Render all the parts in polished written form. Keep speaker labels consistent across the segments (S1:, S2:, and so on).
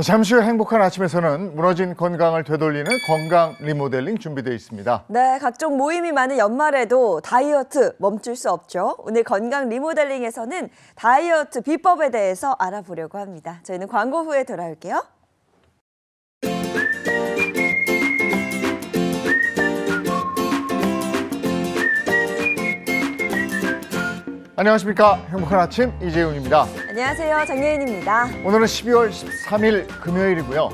S1: 잠시 후 행복한 아침에서는 무너진 건강을 되돌리는 건강 리모델링 준비되어 있습니다.
S2: 네, 각종 모임이 많은 연말에도 다이어트 멈출 수 없죠. 오늘 건강 리모델링에서는 다이어트 비법에 대해서 알아보려고 합니다. 저희는 광고 후에 돌아올게요.
S1: 안녕하십니까. 행복한 아침 이재용입니다.
S2: 안녕하세요, 장예인입니다.
S1: 오늘은 12월 13일 금요일이고요.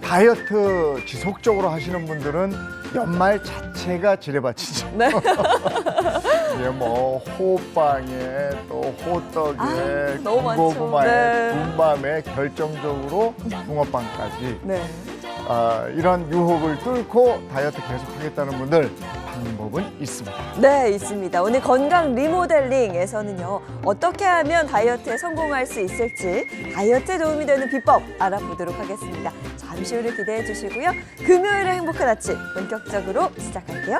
S1: 다이어트 지속적으로 하시는 분들은 연말 자체가 지뢰밭이죠.
S2: 네.
S1: 예, 뭐 호빵에 또 호떡에
S2: 너무 많죠.
S1: 군고구마에
S2: 네.
S1: 군밤에 결정적으로 붕어빵까지
S2: 네.
S1: 이런 유혹을 뚫고 다이어트 계속하겠다는 분들 방법은 있습니다.
S2: 네, 있습니다. 오늘 건강 리모델링에서는요, 어떻게 하면 다이어트에 성공할 수 있을지 다이어트에 도움이 되는 비법 알아보도록 하겠습니다. 잠시 후를 기대해 주시고요. 금요일의 행복한 아침 본격적으로 시작할게요.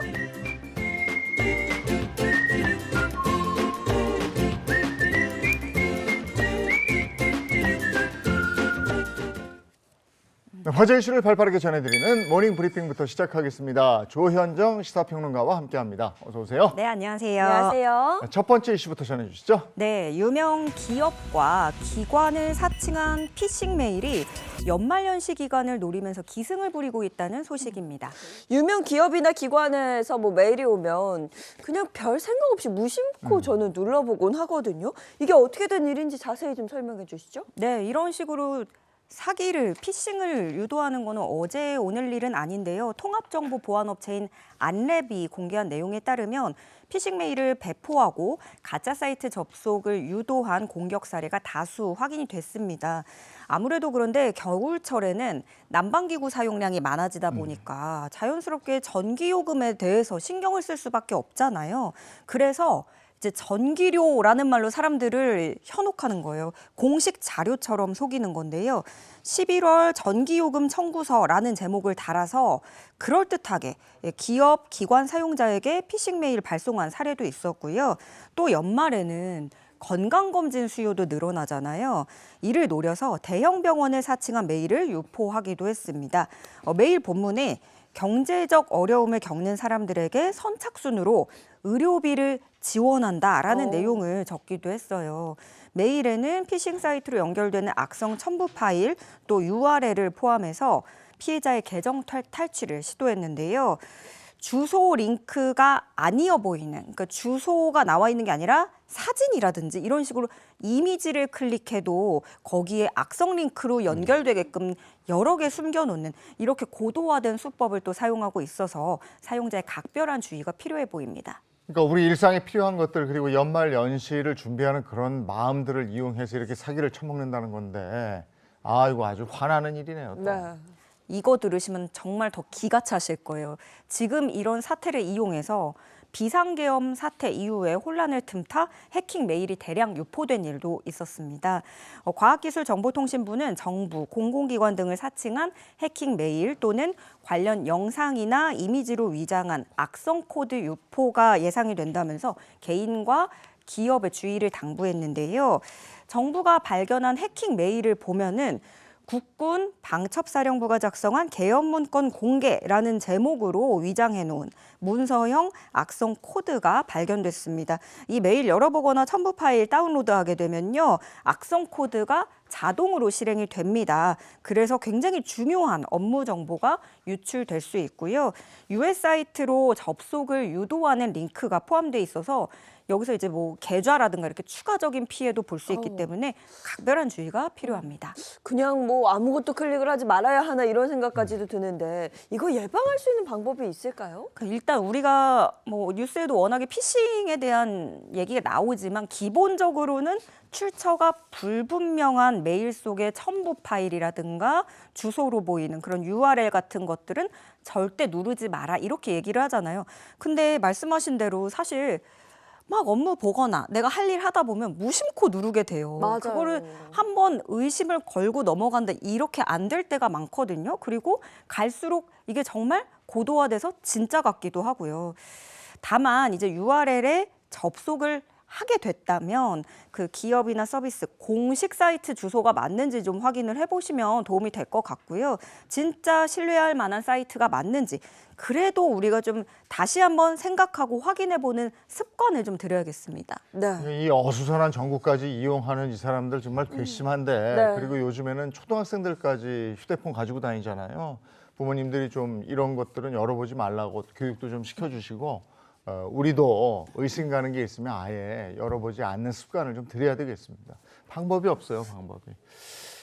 S1: 화제 이슈를 발빠르게 전해드리는 모닝 브리핑부터 시작하겠습니다. 조현정 시사평론가와 함께합니다. 어서 오세요.
S3: 네, 안녕하세요.
S2: 안녕하세요.
S1: 첫 번째 이슈부터 전해주시죠.
S3: 네, 유명 기업과 기관을 사칭한 피싱 메일이 연말연시 기간을 노리면서 기승을 부리고 있다는 소식입니다.
S2: 유명 기업이나 기관에서 뭐 메일이 오면 그냥 별 생각 없이 무심코 저는 눌러보곤 하거든요. 이게 어떻게 된 일인지 자세히 좀 설명해 주시죠.
S3: 네, 이런 식으로 사기를, 피싱을 유도하는 거는 어제 오늘 일은 아닌데요. 통합정보보안업체인 안랩이 공개한 내용에 따르면 피싱 메일을 배포하고 가짜 사이트 접속을 유도한 공격 사례가 다수 확인이 됐습니다. 아무래도 그런데 겨울철에는 난방기구 사용량이 많아지다 보니까 자연스럽게 전기요금에 대해서 신경을 쓸 수밖에 없잖아요. 그래서 이제 전기료라는 말로 사람들을 현혹하는 거예요. 공식 자료처럼 속이는 건데요. 11월 전기요금 청구서라는 제목을 달아서 그럴듯하게 기업, 기관 사용자에게 피싱 메일 발송한 사례도 있었고요. 또 연말에는 건강검진 수요도 늘어나잖아요. 이를 노려서 대형 병원을 사칭한 메일을 유포하기도 했습니다. 메일 본문에 경제적 어려움을 겪는 사람들에게 선착순으로 의료비를 지원한다라는 내용을 적기도 했어요. 메일에는 피싱 사이트로 연결되는 악성 첨부 파일 또 URL을 포함해서 피해자의 계정 탈취를 시도했는데요. 주소 링크가 아니어 보이는, 그러니까 주소가 나와 있는 게 아니라 사진이라든지 이런 식으로 이미지를 클릭해도 거기에 악성 링크로 연결되게끔 여러 개 숨겨놓는 이렇게 고도화된 수법을 또 사용하고 있어서 사용자의 각별한 주의가 필요해 보입니다.
S1: 그러니까 우리 일상에 필요한 것들 그리고 연말 연시를 준비하는 그런 마음들을 이용해서 이렇게 사기를 쳐먹는다는 건데 이거 아주 화나는 일이네요. 또.
S2: 네.
S3: 이거 들으시면 정말 더 기가 차실 거예요. 지금 이런 사태를 이용해서 비상계엄 사태 이후에 혼란을 틈타 해킹 메일이 대량 유포된 일도 있었습니다. 과학기술정보통신부는 정부, 공공기관 등을 사칭한 해킹 메일 또는 관련 영상이나 이미지로 위장한 악성 코드 유포가 예상이 된다면서 개인과 기업의 주의를 당부했는데요. 정부가 발견한 해킹 메일을 보면은 국군 방첩사령부가 작성한 계엄문건 공개라는 제목으로 위장해놓은 문서형 악성 코드가 발견됐습니다. 이 메일 열어보거나 첨부 파일 다운로드하게 되면요. 악성 코드가 자동으로 실행이 됩니다. 그래서 굉장히 중요한 업무 정보가 유출될 수 있고요. 유해 사이트로 접속을 유도하는 링크가 포함되어 있어서 여기서 이제 뭐 계좌라든가 이렇게 추가적인 피해도 볼 수 있기 때문에 각별한 주의가 필요합니다.
S2: 그냥 뭐 아무것도 클릭을 하지 말아야 하나 이런 생각까지도 드는데 이거 예방할 수 있는 방법이 있을까요?
S3: 일단 우리가 뭐 뉴스에도 워낙에 피싱에 대한 얘기가 나오지만 기본적으로는 출처가 불분명한 메일 속의 첨부 파일이라든가 주소로 보이는 그런 URL 같은 것들은 절대 누르지 마라 이렇게 얘기를 하잖아요. 근데 말씀하신 대로 사실 막 업무 보거나 내가 할 일 하다 보면 무심코 누르게 돼요.
S2: 맞아요.
S3: 그거를 한번 의심을 걸고 넘어간다 이렇게 안 될 때가 많거든요. 그리고 갈수록 이게 정말 고도화돼서 진짜 같기도 하고요. 다만 이제 URL에 접속을 하게 됐다면 그 기업이나 서비스 공식 사이트 주소가 맞는지 좀 확인을 해보시면 도움이 될 것 같고요. 진짜 신뢰할 만한 사이트가 맞는지 그래도 우리가 좀 다시 한번 생각하고 확인해보는 습관을 좀 들여야겠습니다.
S2: 네.
S1: 이 어수선한 정보까지 이용하는 이 사람들 정말 괘씸한데
S2: 네.
S1: 그리고 요즘에는 초등학생들까지 휴대폰 가지고 다니잖아요. 부모님들이 좀 이런 것들은 열어보지 말라고 교육도 좀 시켜주시고 우리도 의심 가는 게 있으면 아예 열어보지 않는 습관을 좀 들여야 되겠습니다. 방법이 없어요, 방법이.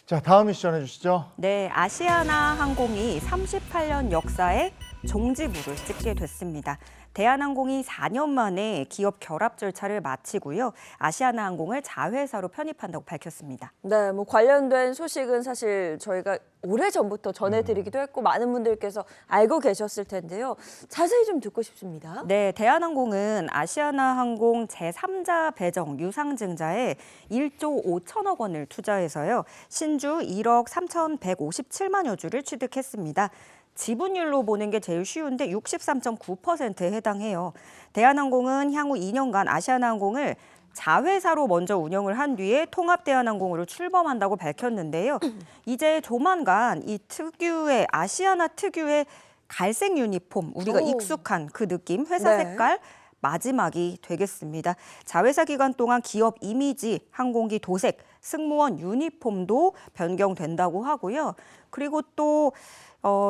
S1: 자, 다음 미션 해주시죠.
S3: 네, 아시아나 항공이 38년 역사에 종지부를 찍게 됐습니다. 대한항공이 4년 만에 기업 결합 절차를 마치고요. 아시아나 항공을 자회사로 편입한다고 밝혔습니다.
S2: 네, 뭐 관련된 소식은 사실 저희가 오래전부터 전해드리기도 했고 많은 분들께서 알고 계셨을 텐데요. 자세히 좀 듣고 싶습니다.
S3: 네, 대한항공은 아시아나 항공 제3자 배정 유상증자에 1조 5천억 원을 투자해서요. 신주 1억 3,157만여 주를 취득했습니다. 지분율로 보는 게 제일 쉬운데 63.9%에 해당해요. 대한항공은 향후 2년간 아시아나항공을 자회사로 먼저 운영을 한 뒤에 통합대한항공으로 출범한다고 밝혔는데요. 이제 조만간 이 특유의 아시아나 특유의 갈색 유니폼, 우리가
S2: 오.
S3: 익숙한 그 느낌, 회사
S2: 네.
S3: 색깔 마지막이 되겠습니다. 자회사 기간 동안 기업 이미지, 항공기 도색, 승무원 유니폼도 변경된다고 하고요. 그리고 또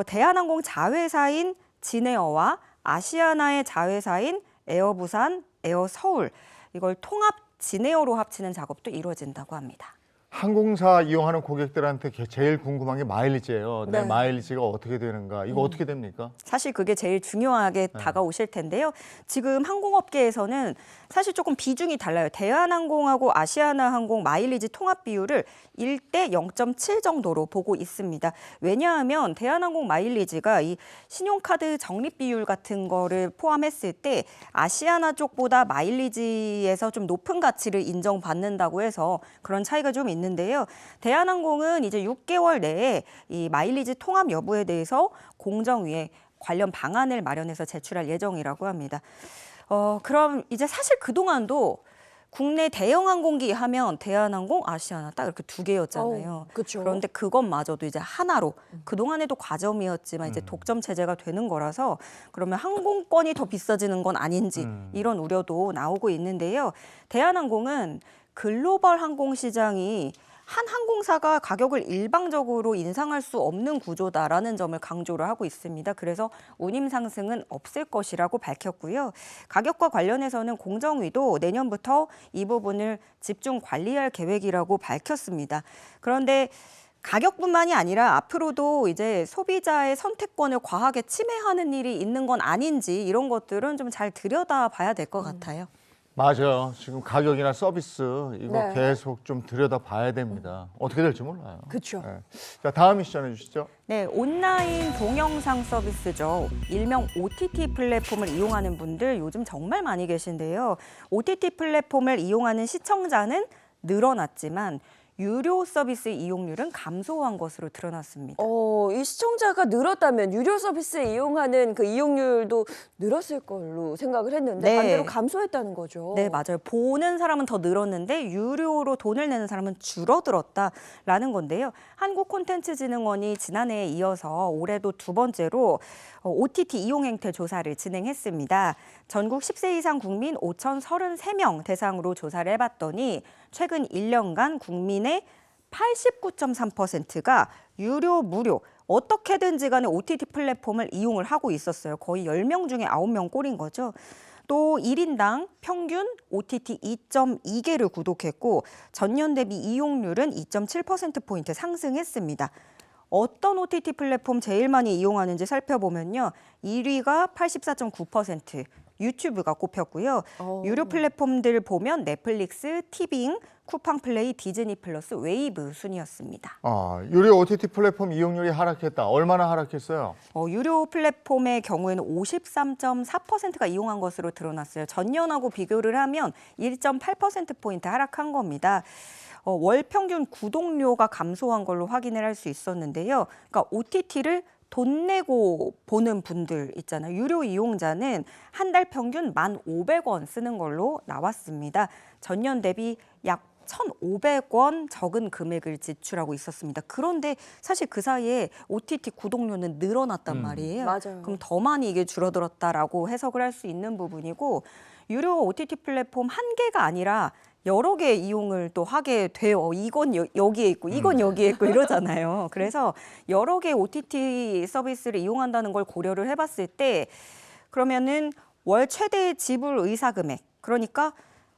S3: 대한항공 자회사인 진에어와 아시아나의 자회사인 에어부산, 에어서울 이걸 통합 진에어로 합치는 작업도 이루어진다고 합니다.
S1: 항공사 이용하는 고객들한테 제일 궁금한 게 마일리지예요. 내
S2: 네.
S1: 마일리지가 어떻게 되는가? 이거 어떻게 됩니까?
S3: 사실 그게 제일 중요하게 다가오실 텐데요. 지금 항공업계에서는 사실 조금 비중이 달라요. 대한항공하고 아시아나항공 마일리지 통합 비율을 1대 0.7 정도로 보고 있습니다. 왜냐하면 대한항공 마일리지가 이 신용카드 적립 비율 같은 거를 포함했을 때 아시아나 쪽보다 마일리지에서 좀 높은 가치를 인정받는다고 해서 그런 차이가 좀 있는데요. 대한항공은 이제 6개월 내에 이 마일리지 통합 여부에 대해서 공정위에 관련 방안을 마련해서 제출할 예정이라고 합니다. 그럼 이제 사실 그동안도 국내 대형 항공기 하면 대한항공, 아시아나 딱 이렇게 두 개였잖아요.
S2: 그렇죠.
S3: 그런데 그것마저도 이제 하나로 그동안에도 과점이었지만 이제 독점 체제가 되는 거라서 그러면 항공권이 더 비싸지는 건 아닌지 이런 우려도 나오고 있는데요. 대한항공은 글로벌 항공 시장이 한 항공사가 가격을 일방적으로 인상할 수 없는 구조다라는 점을 강조를 하고 있습니다. 그래서 운임 상승은 없을 것이라고 밝혔고요. 가격과 관련해서는 공정위도 내년부터 이 부분을 집중 관리할 계획이라고 밝혔습니다. 그런데 가격뿐만이 아니라 앞으로도 이제 소비자의 선택권을 과하게 침해하는 일이 있는 건 아닌지 이런 것들은 좀 잘 들여다봐야 될 것 같아요.
S1: 맞아요. 지금 가격이나 서비스 이거
S2: 네.
S1: 계속 좀 들여다봐야 됩니다. 어떻게 될지 몰라요.
S2: 그쵸.
S1: 네. 자, 다음 미션 해주시죠.
S3: 네, 온라인 동영상 서비스죠. 일명 OTT 플랫폼을 이용하는 분들 요즘 정말 많이 계신데요. OTT 플랫폼을 이용하는 시청자는 늘어났지만 유료 서비스 이용률은 감소한 것으로 드러났습니다.
S2: 이 시청자가 늘었다면 유료 서비스 이용하는 그 이용률도 늘었을 걸로 생각을 했는데
S3: 네.
S2: 반대로 감소했다는 거죠.
S3: 네, 맞아요. 보는 사람은 더 늘었는데 유료로 돈을 내는 사람은 줄어들었다라는 건데요. 한국콘텐츠진흥원이 지난해에 이어서 올해도 두 번째로 OTT 이용 행태 조사를 진행했습니다. 전국 10세 이상 국민 5,033명 대상으로 조사를 해봤더니 최근 1년간 국민의 89.3%가 유료, 무료 어떻게든지 간에 OTT 플랫폼을 이용을 하고 있었어요. 거의 10명 중에 9명 꼴인 거죠. 또 1인당 평균 OTT 2.2개를 구독했고 전년 대비 이용률은 2.7%포인트 상승했습니다. 어떤 OTT 플랫폼 제일 많이 이용하는지 살펴보면요. 1위가 84.9%, 유튜브가 꼽혔고요. 유료 플랫폼들 보면 넷플릭스, 티빙, 쿠팡플레이, 디즈니 플러스, 웨이브 순이었습니다.
S1: 유료 OTT 플랫폼 이용률이 하락했다. 얼마나 하락했어요?
S3: 유료 플랫폼의 경우에는 53.4%가 이용한 것으로 드러났어요. 전년하고 비교를 하면 1.8%포인트 하락한 겁니다. 월 평균 구독료가 감소한 걸로 확인을 할 수 있었는데요. 그러니까 OTT를 돈 내고 보는 분들 있잖아요. 유료 이용자는 한 달 평균 1,500원 쓰는 걸로 나왔습니다. 전년 대비 약 1,500원 적은 금액을 지출하고 있었습니다. 그런데 사실 그 사이에 OTT 구독료는 늘어났단 말이에요.
S2: 맞아요.
S3: 그럼 더 많이 이게 줄어들었다라고 해석을 할 수 있는 부분이고 유료 OTT 플랫폼 한 개가 아니라 여러 개 이용을 또 하게 돼요. 이건 여기에 있고 이건 여기에 있고 이러잖아요. 그래서 여러 개 OTT 서비스를 이용한다는 걸 고려를 해봤을 때 그러면은 월 최대 지불 의사 금액 그러니까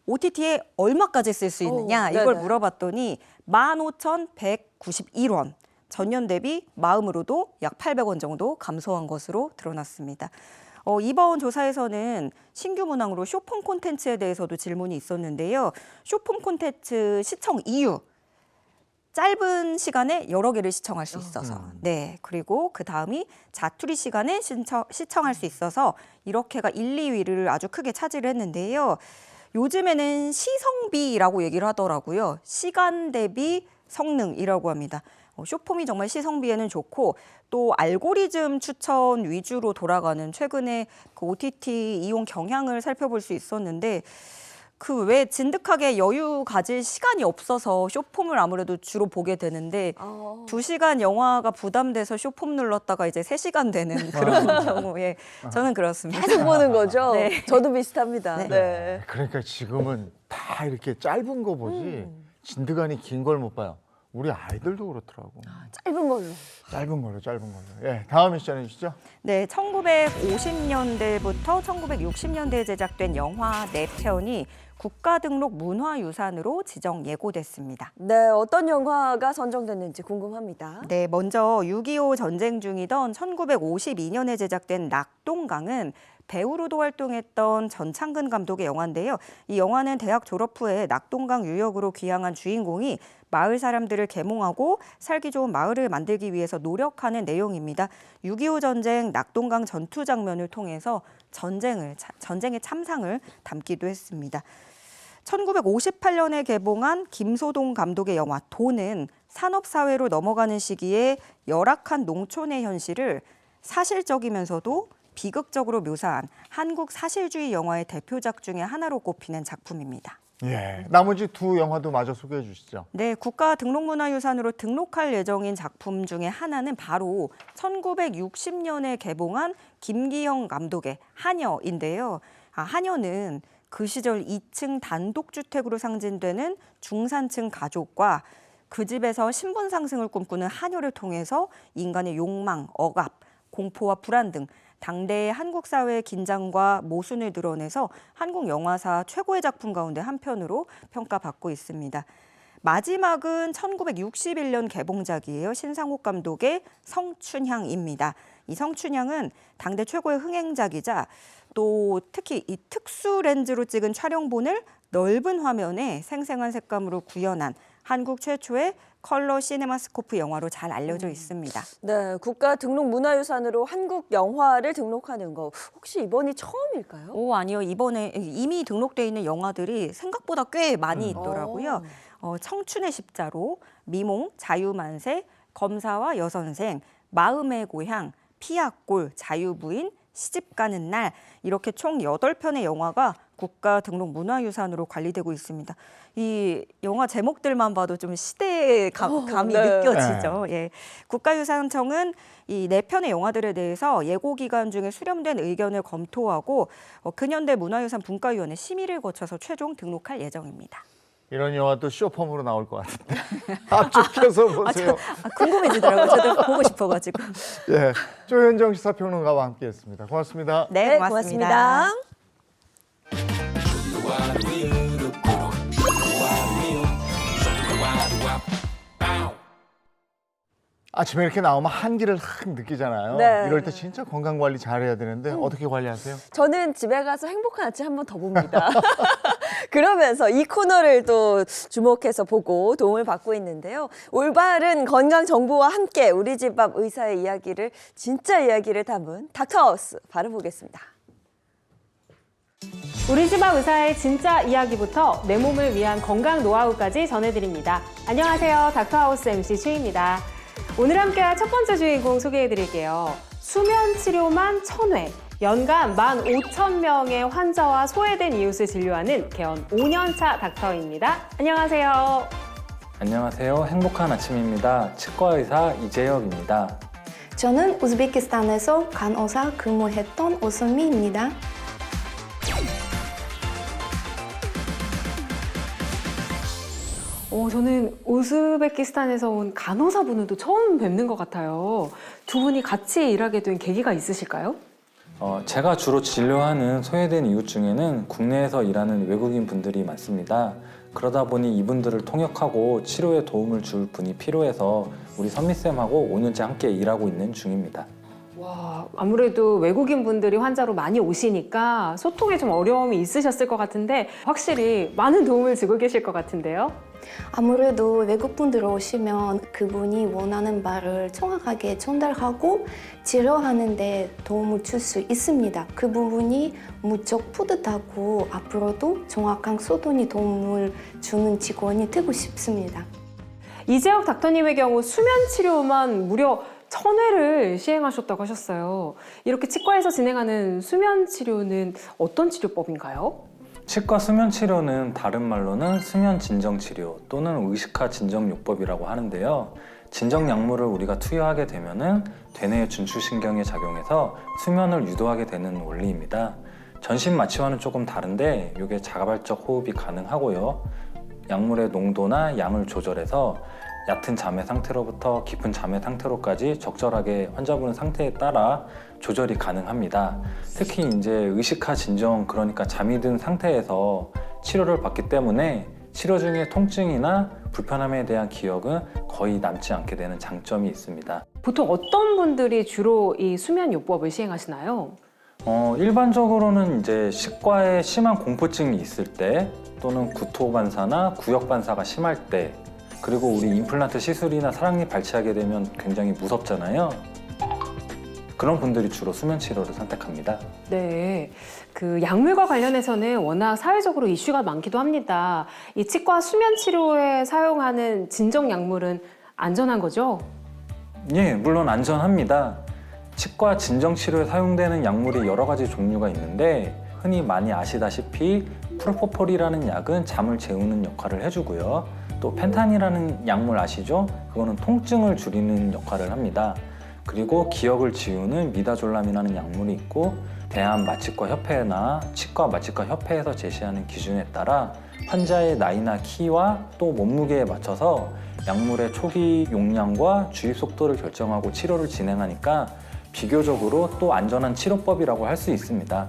S3: OTT에 얼마까지 쓸 수 있느냐 이걸
S2: 네네.
S3: 물어봤더니 15,191원. 전년 대비 마음으로도 약 800원 정도 감소한 것으로 드러났습니다. 이번 조사에서는 신규 문항으로 쇼폼 콘텐츠에 대해서도 질문이 있었는데요. 쇼폼 콘텐츠 시청 이유. 짧은 시간에 여러 개를 시청할 수 있어서. 네. 그리고 그 다음이 자투리 시간에 시청할 수 있어서 이렇게가 1, 2위를 아주 크게 차지를 했는데요. 요즘에는 시성비라고 얘기를 하더라고요. 시간 대비 성능이라고 합니다. 쇼폼이 정말 시성비에는 좋고 또 알고리즘 추천 위주로 돌아가는 최근에 그 OTT 이용 경향을 살펴볼 수 있었는데 그 왜 진득하게 여유 가질 시간이 없어서 쇼폼을 아무래도 주로 보게 되는데 2시간 영화가 부담돼서 쇼폼 눌렀다가 이제 3시간 되는 그런 경우에 저는 그렇습니다.
S2: 계속 보는 거죠?
S3: 네.
S2: 저도 비슷합니다.
S3: 네.
S2: 네.
S1: 그러니까 지금은 다 이렇게 짧은 거 보지 진드간이 긴 걸 못 봐요. 우리 아이들도 그렇더라고.
S2: 짧은 걸로.
S1: 짧은 걸로. 예, 다음 미션 해주시죠.
S3: 네, 1950년대부터 1960년대에 제작된 영화 4편이 국가등록 문화유산으로 지정 예고됐습니다.
S2: 네, 어떤 영화가 선정됐는지 궁금합니다.
S3: 네, 먼저 6.25 전쟁 중이던 1952년에 제작된 낙동강은 배우로도 활동했던 전창근 감독의 영화인데요. 이 영화는 대학 졸업 후에 낙동강 유역으로 귀향한 주인공이 마을 사람들을 계몽하고 살기 좋은 마을을 만들기 위해서 노력하는 내용입니다. 6.25 전쟁 낙동강 전투 장면을 통해서 전쟁의 참상을 담기도 했습니다. 1958년에 개봉한 김소동 감독의 영화 도는 산업사회로 넘어가는 시기에 열악한 농촌의 현실을 사실적이면서도 비극적으로 묘사한 한국 사실주의 영화의 대표작 중에 하나로 꼽히는 작품입니다.
S1: 예, 나머지 두 영화도 마저 소개해 주시죠.
S3: 네, 국가등록문화유산으로 등록할 예정인 작품 중에 하나는 바로 1960년에 개봉한 김기영 감독의 하녀인데요. 하녀는 그 시절 2층 단독주택으로 상징되는 중산층 가족과 그 집에서 신분 상승을 꿈꾸는 하녀를 통해서 인간의 욕망, 억압, 공포와 불안 등 당대의 한국 사회의 긴장과 모순을 드러내서 한국 영화사 최고의 작품 가운데 한 편으로 평가받고 있습니다. 마지막은 1961년 개봉작이에요. 신상옥 감독의 성춘향입니다. 이 성춘향은 당대 최고의 흥행작이자 또 특히 이 특수 렌즈로 찍은 촬영본을 넓은 화면에 생생한 색감으로 구현한 한국 최초의 컬러 시네마스코프 영화로 잘 알려져 있습니다.
S2: 네, 국가 등록 문화유산으로 한국 영화를 등록하는 거 혹시 이번이 처음일까요?
S3: 아니요. 이번에 이미 등록돼 있는 영화들이 생각보다 꽤 많이 있더라고요. 청춘의 십자로, 미몽, 자유만세, 검사와 여선생, 마음의 고향, 피아골, 자유부인, 시집가는 날 이렇게 총 8편의 영화가 국가 등록 문화유산으로 관리되고 있습니다. 이 영화 제목들만 봐도 좀 시대의 감이
S2: 네.
S3: 느껴지죠. 예. 국가유산청은 이 4편의 영화들에 대해서 예고 기간 중에 수렴된 의견을 검토하고 근현대 문화유산 분과위원회 심의를 거쳐서 최종 등록할 예정입니다.
S1: 이런 영화도 쇼폼으로 나올 것 같은데 압축해서 보세요.
S3: 궁금해지더라고요. 저도 보고 싶어가지고.
S1: 예, 조현정 시사평론가와 함께했습니다. 고맙습니다.
S3: 네,
S2: 고맙습니다.
S1: 아침에 이렇게 나오면 한기를 확 느끼잖아요.
S2: 네.
S1: 이럴 때 진짜 건강 관리 잘해야 되는데 어떻게 관리하세요?
S2: 저는 집에 가서 행복한 아침 한 번 더 봅니다. 그러면서 이 코너를 또 주목해서 보고 도움을 받고 있는데요. 올바른 건강 정보와 함께 우리 집 앞 의사의 이야기를 진짜 이야기를 담은 닥터하우스 바로 보겠습니다.
S4: 우리 집 앞 의사의 진짜 이야기부터 내 몸을 위한 건강 노하우까지 전해드립니다. 안녕하세요. 닥터하우스 MC 최입니다. 오늘 함께할 첫 번째 주인공 소개해드릴게요. 수면 치료만 1000회, 연간 15,000명의 환자와 소외된 이웃을 진료하는 개원 5년차 닥터입니다. 안녕하세요.
S5: 안녕하세요. 행복한 아침입니다. 치과의사 이재혁입니다.
S6: 저는 우즈베키스탄에서 간호사 근무했던 오선미입니다.
S4: 저는 우즈베키스탄에서 온 간호사분들도 처음 뵙는 것 같아요. 두 분이 같이 일하게 된 계기가 있으실까요?
S5: 제가 주로 진료하는 소외된 이웃 중에는 국내에서 일하는 외국인 분들이 많습니다. 그러다 보니 이분들을 통역하고 치료에 도움을 줄 분이 필요해서 우리 선미쌤하고 5년째 함께 일하고 있는 중입니다.
S4: 와, 아무래도 외국인 분들이 환자로 많이 오시니까 소통에 좀 어려움이 있으셨을 것 같은데 확실히 많은 도움을 주고 계실 것 같은데요?
S6: 아무래도 외국분들 오시면 그분이 원하는 말을 정확하게 전달하고 치료하는 데 도움을 줄 수 있습니다. 그 부분이 무척 뿌듯하고 앞으로도 정확한 소통에 도움을 주는 직원이 되고 싶습니다.
S4: 이재혁 닥터님의 경우 수면 치료만 무려 1000회를 시행하셨다고 하셨어요. 이렇게 치과에서 진행하는 수면 치료는 어떤 치료법인가요?
S5: 치과 수면 치료는 다른 말로는 수면 진정 치료 또는 의식화 진정 요법이라고 하는데요. 진정 약물을 우리가 투여하게 되면은 대뇌의 중추신경에 작용해서 수면을 유도하게 되는 원리입니다. 전신 마취와는 조금 다른데 이게 자발적 호흡이 가능하고요. 약물의 농도나 양을 조절해서 얕은 잠의 상태로부터 깊은 잠의 상태로까지 적절하게 환자분 상태에 따라 조절이 가능합니다. 특히 이제 의식화 진정, 그러니까 잠이 든 상태에서 치료를 받기 때문에 치료 중에 통증이나 불편함에 대한 기억은 거의 남지 않게 되는 장점이 있습니다.
S4: 보통 어떤 분들이 주로 이 수면 요법을 시행하시나요?
S5: 일반적으로는 이제 치과에 심한 공포증이 있을 때 또는 구토 반사나 구역 반사가 심할 때, 그리고 우리 임플란트 시술이나 사랑니 발치하게 되면 굉장히 무섭잖아요. 그런 분들이 주로 수면 치료를 선택합니다.
S4: 네, 그 약물과 관련해서는 워낙 사회적으로 이슈가 많기도 합니다. 이 치과 수면 치료에 사용하는 진정 약물은 안전한 거죠?
S5: 예, 물론 안전합니다. 치과 진정 치료에 사용되는 약물이 여러 가지 종류가 있는데 흔히 많이 아시다시피 프로포폴이라는 약은 잠을 재우는 역할을 해주고요. 또 펜탄이라는 약물 아시죠? 그거는 통증을 줄이는 역할을 합니다. 그리고 기억을 지우는 미다졸람이라는 약물이 있고 대한마취과협회나 치과마취과협회에서 제시하는 기준에 따라 환자의 나이나 키와 또 몸무게에 맞춰서 약물의 초기 용량과 주입 속도를 결정하고 치료를 진행하니까 비교적으로 또 안전한 치료법이라고 할 수 있습니다.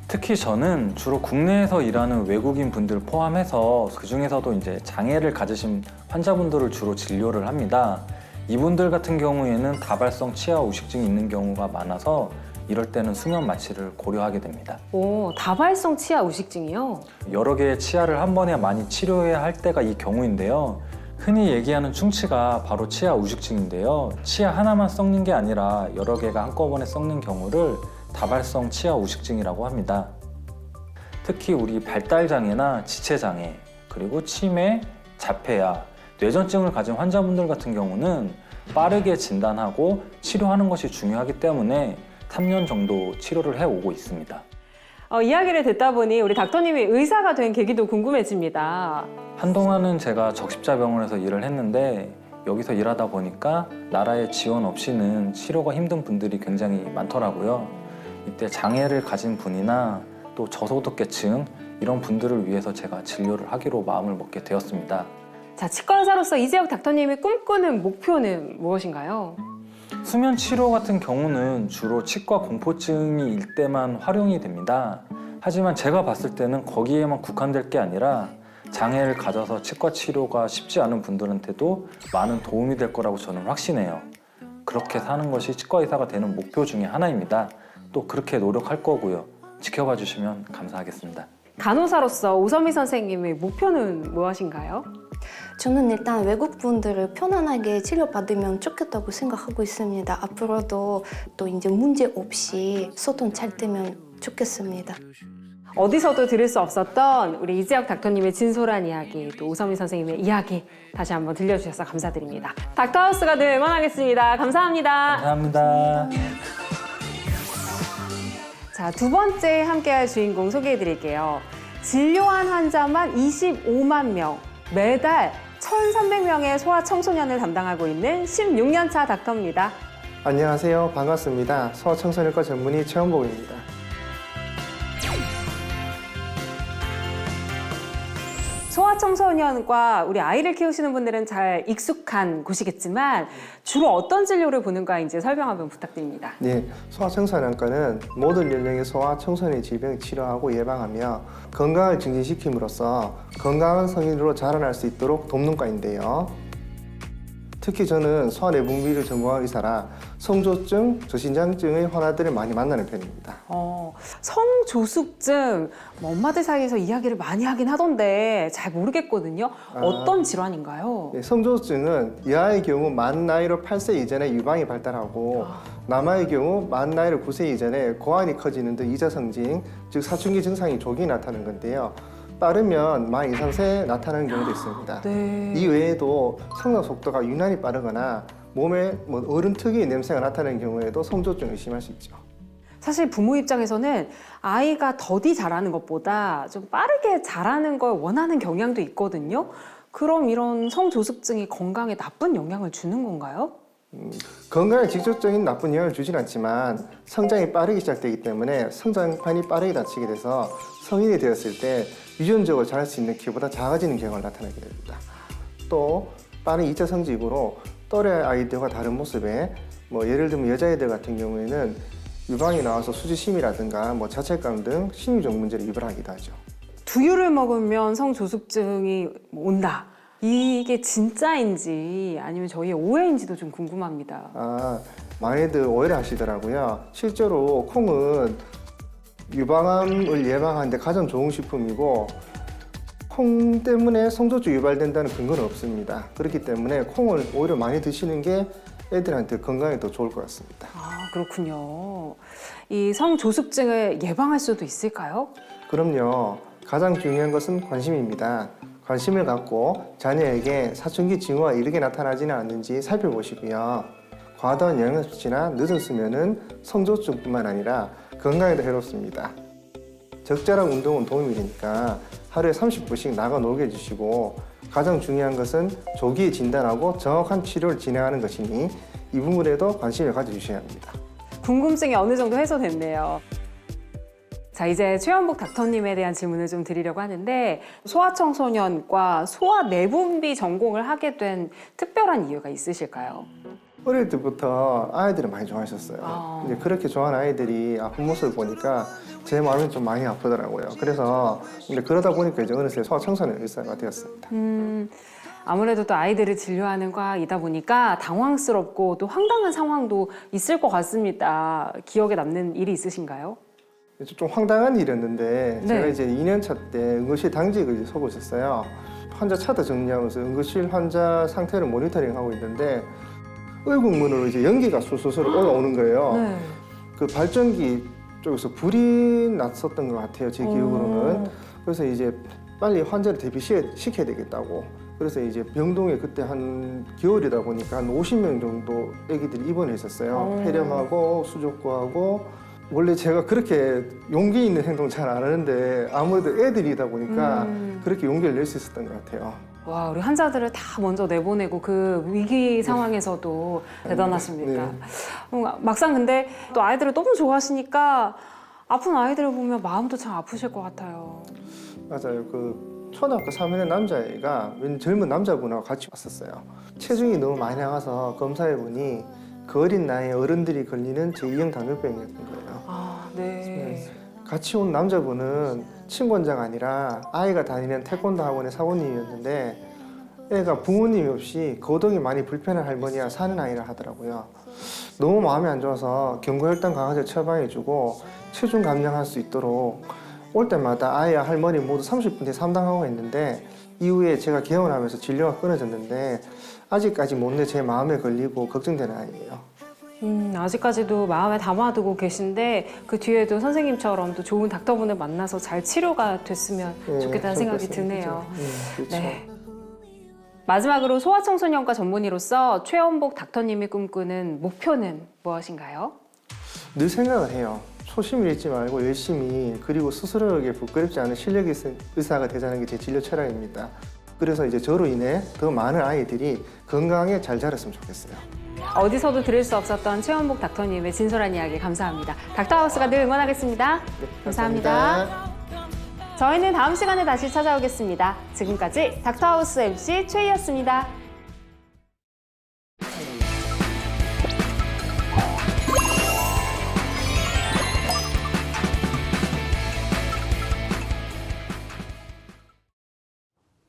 S5: 특히 저는 주로 국내에서 일하는 외국인 분들 포함해서 그 중에서도 이제 장애를 가지신 환자분들을 주로 진료를 합니다. 이분들 같은 경우에는 다발성 치아 우식증이 있는 경우가 많아서 이럴 때는 수면 마취를 고려하게 됩니다.
S4: 오, 다발성 치아 우식증이요?
S5: 여러 개의 치아를 한 번에 많이 치료해야 할 때가 이 경우인데요. 흔히 얘기하는 충치가 바로 치아 우식증인데요. 치아 하나만 썩는 게 아니라 여러 개가 한꺼번에 썩는 경우를 다발성 치아 우식증이라고 합니다. 특히 우리 발달장애나 지체장애, 그리고 치매, 자폐아, 뇌전증을 가진 환자분들 같은 경우는 빠르게 진단하고 치료하는 것이 중요하기 때문에 3년 정도 치료를 해오고 있습니다.
S4: 이야기를 듣다 보니 우리 닥터님이 의사가 된 계기도 궁금해집니다.
S5: 한동안은 제가 적십자병원에서 일을 했는데 여기서 일하다 보니까 나라의 지원 없이는 치료가 힘든 분들이 굉장히 많더라고요. 이때 장애를 가진 분이나 또 저소득계층 이런 분들을 위해서 제가 진료를 하기로 마음을 먹게 되었습니다.
S4: 자, 치과 의사로서 이재혁 닥터님이 꿈꾸는 목표는 무엇인가요?
S5: 수면 치료 같은 경우는 주로 치과 공포증이 일 때만 활용이 됩니다. 하지만 제가 봤을 때는 거기에만 국한될 게 아니라 장애를 가져서 치과 치료가 쉽지 않은 분들한테도 많은 도움이 될 거라고 저는 확신해요. 그렇게 사는 것이 치과 의사가 되는 목표 중에 하나입니다. 또 그렇게 노력할 거고요. 지켜봐 주시면 감사하겠습니다.
S4: 간호사로서 오선미 선생님의 목표는 무엇인가요?
S6: 저는 일단 외국분들을 편안하게 치료받으면 좋겠다고 생각하고 있습니다. 앞으로도 또 이제 문제 없이 소통 잘 되면 좋겠습니다.
S4: 어디서도 들을 수 없었던 우리 이지혁 닥터님의 진솔한 이야기, 또 오선미 선생님의 이야기 다시 한번 들려주셔서 감사드립니다. 닥터하우스가 늘 응원하겠습니다. 감사합니다.
S5: 감사합니다.
S4: 자, 두 번째 함께할 주인공 소개해드릴게요. 진료한 환자만 25만 명, 매달 1,300명의 소아 청소년을 담당하고 있는 16년차 닥터입니다.
S7: 안녕하세요. 반갑습니다. 소아청소년과 전문의 최원복입니다.
S4: 소아청소년과 우리 아이를 키우시는 분들은 잘 익숙한 곳이겠지만 주로 어떤 진료를 보는가 이제 설명 한번 부탁드립니다.
S7: 네, 소아청소년과는 모든 연령의 소아청소년의 질병을 치료하고 예방하며 건강을 증진시킴으로써 건강한 성인으로 자라날 수 있도록 돕는 과인데요. 특히 저는 소아내분비를 전공한 의사라 성조증, 저신장증의 환자들을 많이 만나는 편입니다.
S4: 성조숙증, 엄마들 사이에서 이야기를 많이 하긴 하던데 잘 모르겠거든요. 어떤 질환인가요?
S7: 네, 성조증은 여아의 경우 만 나이로 8세 이전에 유방이 발달하고 남아의 경우 만 나이로 9세 이전에 고환이 커지는 등 이자성징, 즉 사춘기 증상이 조기 나타나는 건데요. 빠르면 만 2, 3세에 나타나는 경우도 있습니다.
S4: 네.
S7: 이 외에도 성장 속도가 유난히 빠르거나 몸에 어른 특유의 냄새가 나타나는 경우에도 성조증을 의심할 수 있죠.
S4: 사실 부모 입장에서는 아이가 더디 자라는 것보다 좀 빠르게 자라는 걸 원하는 경향도 있거든요. 그럼 이런 성조숙증이 건강에 나쁜 영향을 주는 건가요?
S7: 건강에 직접적인 나쁜 영향을 주진 않지만 성장이 빠르게 시작되기 때문에 성장판이 빠르게 닫히게 돼서 성인이 되었을 때 유전적으로 자랄 수 있는 키보다 작아지는 경향을 나타내게 됩니다. 또 빠른 2차 성직으로 또래 아이들과 다른 모습에 예를 들면 여자애들 같은 경우에는 유방이 나와서 수지심이라든가 자책감 등 심리적 문제를 유발하기도 하죠.
S4: 두유를 먹으면 성조숙증이 온다. 이게 진짜인지 아니면 저희의 오해인지도 좀 궁금합니다.
S7: 많이들 오해를 하시더라고요. 실제로 콩은 유방암을 예방하는데 가장 좋은 식품이고 콩 때문에 성조증 유발된다는 근거는 없습니다. 그렇기 때문에 콩을 오히려 많이 드시는 게 애들한테 건강에 더 좋을 것 같습니다.
S4: 그렇군요. 이 성조숙증을 예방할 수도 있을까요?
S7: 그럼요. 가장 중요한 것은 관심입니다. 관심을 갖고 자녀에게 사춘기 징후가 이르게 나타나지는 않는지 살펴보시고요. 과다한 영양 섭취나 늦은 수면은 성조증뿐만 아니라 건강에도 해롭습니다. 적절한 운동은 도움이 되니까 하루에 30분씩 나가 놀게 해주시고 가장 중요한 것은 조기에 진단하고 정확한 치료를 진행하는 것이니 이 부분에도 관심을 가져주셔야 합니다.
S4: 궁금증이 어느 정도 해소됐네요. 자, 이제 최원복 닥터님에 대한 질문을 좀 드리려고 하는데 소아청소년과 소아내분비 전공을 하게 된 특별한 이유가 있으실까요?
S7: 어릴 때부터 아이들을 많이 좋아하셨어요. 이제 그렇게 좋아하는 아이들이 아픈 모습을 보니까 제 마음이 좀 많이 아프더라고요. 그래서 그러다 보니까 이제 어느새 소아청소년 의사가 되었습니다.
S4: 아무래도 또 아이들을 진료하는 과이다 보니까 당황스럽고 또 황당한 상황도 있을 것 같습니다. 기억에 남는 일이 있으신가요?
S7: 좀 황당한 일이었는데
S4: 네.
S7: 제가 이제 2년차 때 응급실 당직을 서고 있었어요. 환자 차트 정리하면서 응급실 환자 상태를 모니터링하고 있는데 의국문으로 이제 연기가 술술 올라오는 거예요.
S4: 네.
S7: 그 발전기 쪽에서 불이 났었던 것 같아요. 제 기억으로는. 그래서 이제 빨리 환자를 대피시켜야 되겠다고. 그래서 이제 병동에 그때 한 겨울이다 보니까 한 50명 정도 애기들이 입원해 있었어요. 폐렴하고 수족구하고. 원래 제가 그렇게 용기 있는 행동 잘 안 하는데 아무래도 애들이다 보니까 그렇게 용기를 낼 수 있었던 것 같아요.
S4: 와, 우리 환자들을 다 먼저 내보내고 그 위기 상황에서도 대단하십니다. 막상 근데 또 아이들을 너무 좋아하시니까 아픈 아이들을 보면 마음도 참 아프실 것 같아요.
S7: 맞아요. 그 초등학교 3학년 남자애가 젊은 남자분하고 같이 왔었어요. 체중이 너무 많이 나가서 검사해보니 그 어린 나이에 어른들이 걸리는 제2형 당뇨병이었던 거예요.
S4: 네.
S7: 같이 온 남자분은 친권자가 아니라 아이가 다니는 태권도 학원의 사모님이었는데 애가 부모님이 없이 거동이 많이 불편한 할머니와 사는 아이라 하더라고요. 너무 마음이 안 좋아서 경고혈당 강화제 처방해주고 체중 감량할 수 있도록 올 때마다 아이와 할머니 모두 30분 뒤에 상담하고 있는데 이후에 제가 개원하면서 진료가 끊어졌는데 아직까지 못내 제 마음에 걸리고 걱정되는 아이예요.
S4: 아직까지도 마음에 담아두고 계신데 그 뒤에도 선생님처럼 또 좋은 닥터분을 만나서 잘 치료가 됐으면 좋겠다는 생각이 드네요.
S7: 그렇죠.
S4: 네. 마지막으로 소아청소년과 전문의로서 최원복 닥터님이 꿈꾸는 목표는 무엇인가요?
S7: 늘 생각을 해요. 초심을 잃지 말고 열심히 그리고 스스로에게 부끄럽지 않은 실력이 있는 의사가 되자는 게 제 진료 철학입니다. 그래서 이제 저로 인해 더 많은 아이들이 건강하게 잘 자랐으면 좋겠어요.
S4: 어디서도 들을 수 없었던 최원복 닥터님의 진솔한 이야기 감사합니다. 닥터하우스가 늘 응원하겠습니다.
S7: 네,
S4: 감사합니다. 저희는 다음 시간에 다시 찾아오겠습니다. 지금까지 닥터하우스 MC 최희였습니다.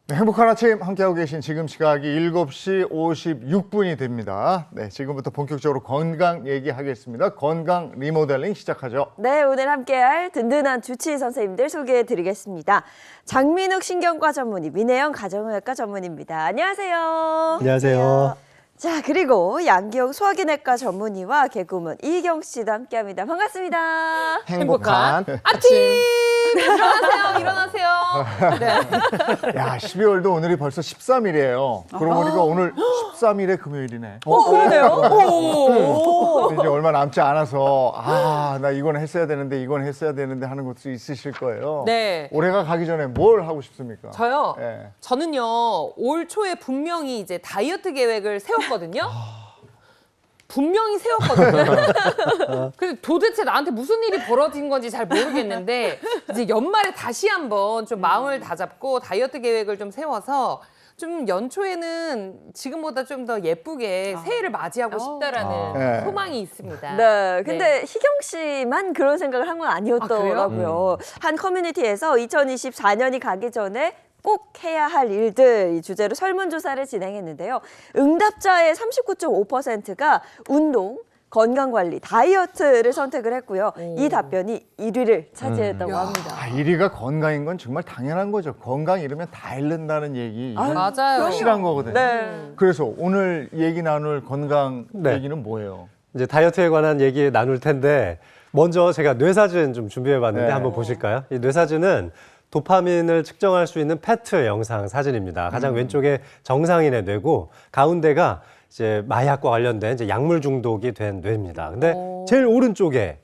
S1: 네, 행복한 아침 함께하고 계신 지금 시각이 7시 56분이 됩니다. 네, 지금부터 본격적으로 건강 얘기하겠습니다. 건강 리모델링 시작하죠.
S2: 네, 오늘 함께할 든든한 주치의 선생님들 소개해드리겠습니다. 장민욱 신경과 전문의, 민혜영 가정의학과 전문의입니다. 안녕하세요.
S8: 안녕하세요.
S2: 자, 그리고 양기영 소화기내과 전문의와 개그우먼 이희경 씨도 함께합니다. 반갑습니다.
S1: 행복한
S9: 일어나세요, 일어나세요.
S1: 야, 12월도 오늘이 벌써 13일이에요. 그러고 보니까 오늘 13일의 금요일이네.
S2: 그러네요.
S1: 근데 이제 얼마 남지 않아서 나 이건 했어야 되는데 이건 했어야 되는데 하는 것도 있으실 거예요.
S9: 네.
S1: 올해가 가기 전에 뭘 하고 싶습니까?
S9: 저요?
S1: 예.
S9: 저는요, 올 초에 분명히 이제 다이어트 계획을 세웠거든요. 분명히 세웠거든요. 근데 도대체 나한테 무슨 일이 벌어진 건지 잘 모르겠는데 이제 연말에 다시 한번 좀 마음을 다잡고 다이어트 계획을 좀 세워서 좀 연초에는 지금보다 좀 더 예쁘게 새해를 맞이하고 싶다라는
S1: 네.
S9: 소망이 있습니다.
S2: 네, 근데 희경 씨만 그런 생각을 한 건 아니었더라고요. 한 커뮤니티에서 2024년이 가기 전에 꼭 해야 할 일들 이 주제로 설문조사를 진행했는데요. 응답자의 39.5%가 운동, 건강관리, 다이어트를 선택을 했고요. 이 답변이 1위를 차지했다고 합니다.
S1: 1위가 건강인 건 정말 당연한 거죠. 건강 잃으면 다 잃는다는 얘기. 이건
S9: 맞아요.
S1: 확실한 거거든요.
S2: 네.
S1: 그래서 오늘 얘기 나눌 건강
S8: 네.
S1: 얘기는 뭐예요?
S8: 이제 다이어트에 관한 얘기 나눌 텐데 먼저 제가 뇌사진 좀 준비해 봤는데
S1: 네.
S8: 한번 보실까요? 이 뇌사진은 도파민을 측정할 수 있는 페트 영상 사진입니다. 가장 왼쪽에 정상인의 뇌고 가운데가 이제 마약과 관련된 이제 약물 중독이 된 뇌입니다. 근데 제일 오른쪽에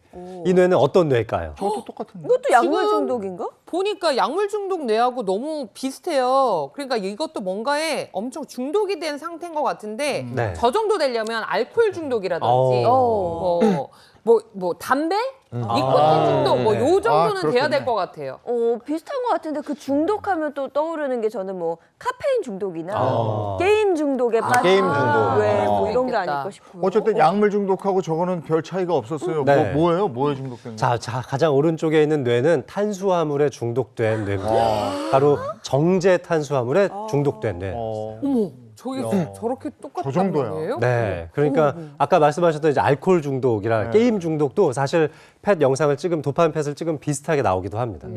S8: 이 뇌는 어떤 뇌일까요?
S1: 저것도 똑같은데.
S2: 이것도 약물
S9: 지금
S2: 중독인가?
S9: 보니까 약물 중독 뇌하고 너무 비슷해요. 그러니까 이것도 뭔가에 엄청 중독이 된 상태인 것 같은데
S8: 네.
S9: 저 정도 되려면 알코올 중독이라든지 뭐 담배, 니코틴 중독 뭐 요 정도는 돼야
S1: 그렇군요.
S9: 될 것 같아요.
S2: 비슷한 것 같은데 그 중독하면 또 떠오르는 게 저는 뭐 카페인 중독이나
S8: 아.
S2: 게임 중독에 빠진
S1: 게임 중독.
S2: 뭐 이런 게
S9: 있겠다.
S2: 아닐까 싶어요.
S1: 어쨌든 약물 중독하고 저거는 별 차이가 없었어요.
S8: 네.
S1: 뭐에 중독된 거예요?
S8: 자, 가장 오른쪽에 있는 뇌는 탄수화물에 중독된 뇌입니다. 바로 정제 탄수화물에 중독된 뇌.
S9: 어머, 저게
S1: 야.
S9: 저렇게
S1: 저
S9: 똑같단
S1: 정도야.
S9: 말이에요?
S8: 네, 그러니까 아까 말씀하셨던 이제 알코올 중독이나
S1: 네.
S8: 게임 중독도 사실 펫 영상을 찍으면 도파민 펫을 찍으면 비슷하게 나오기도 합니다.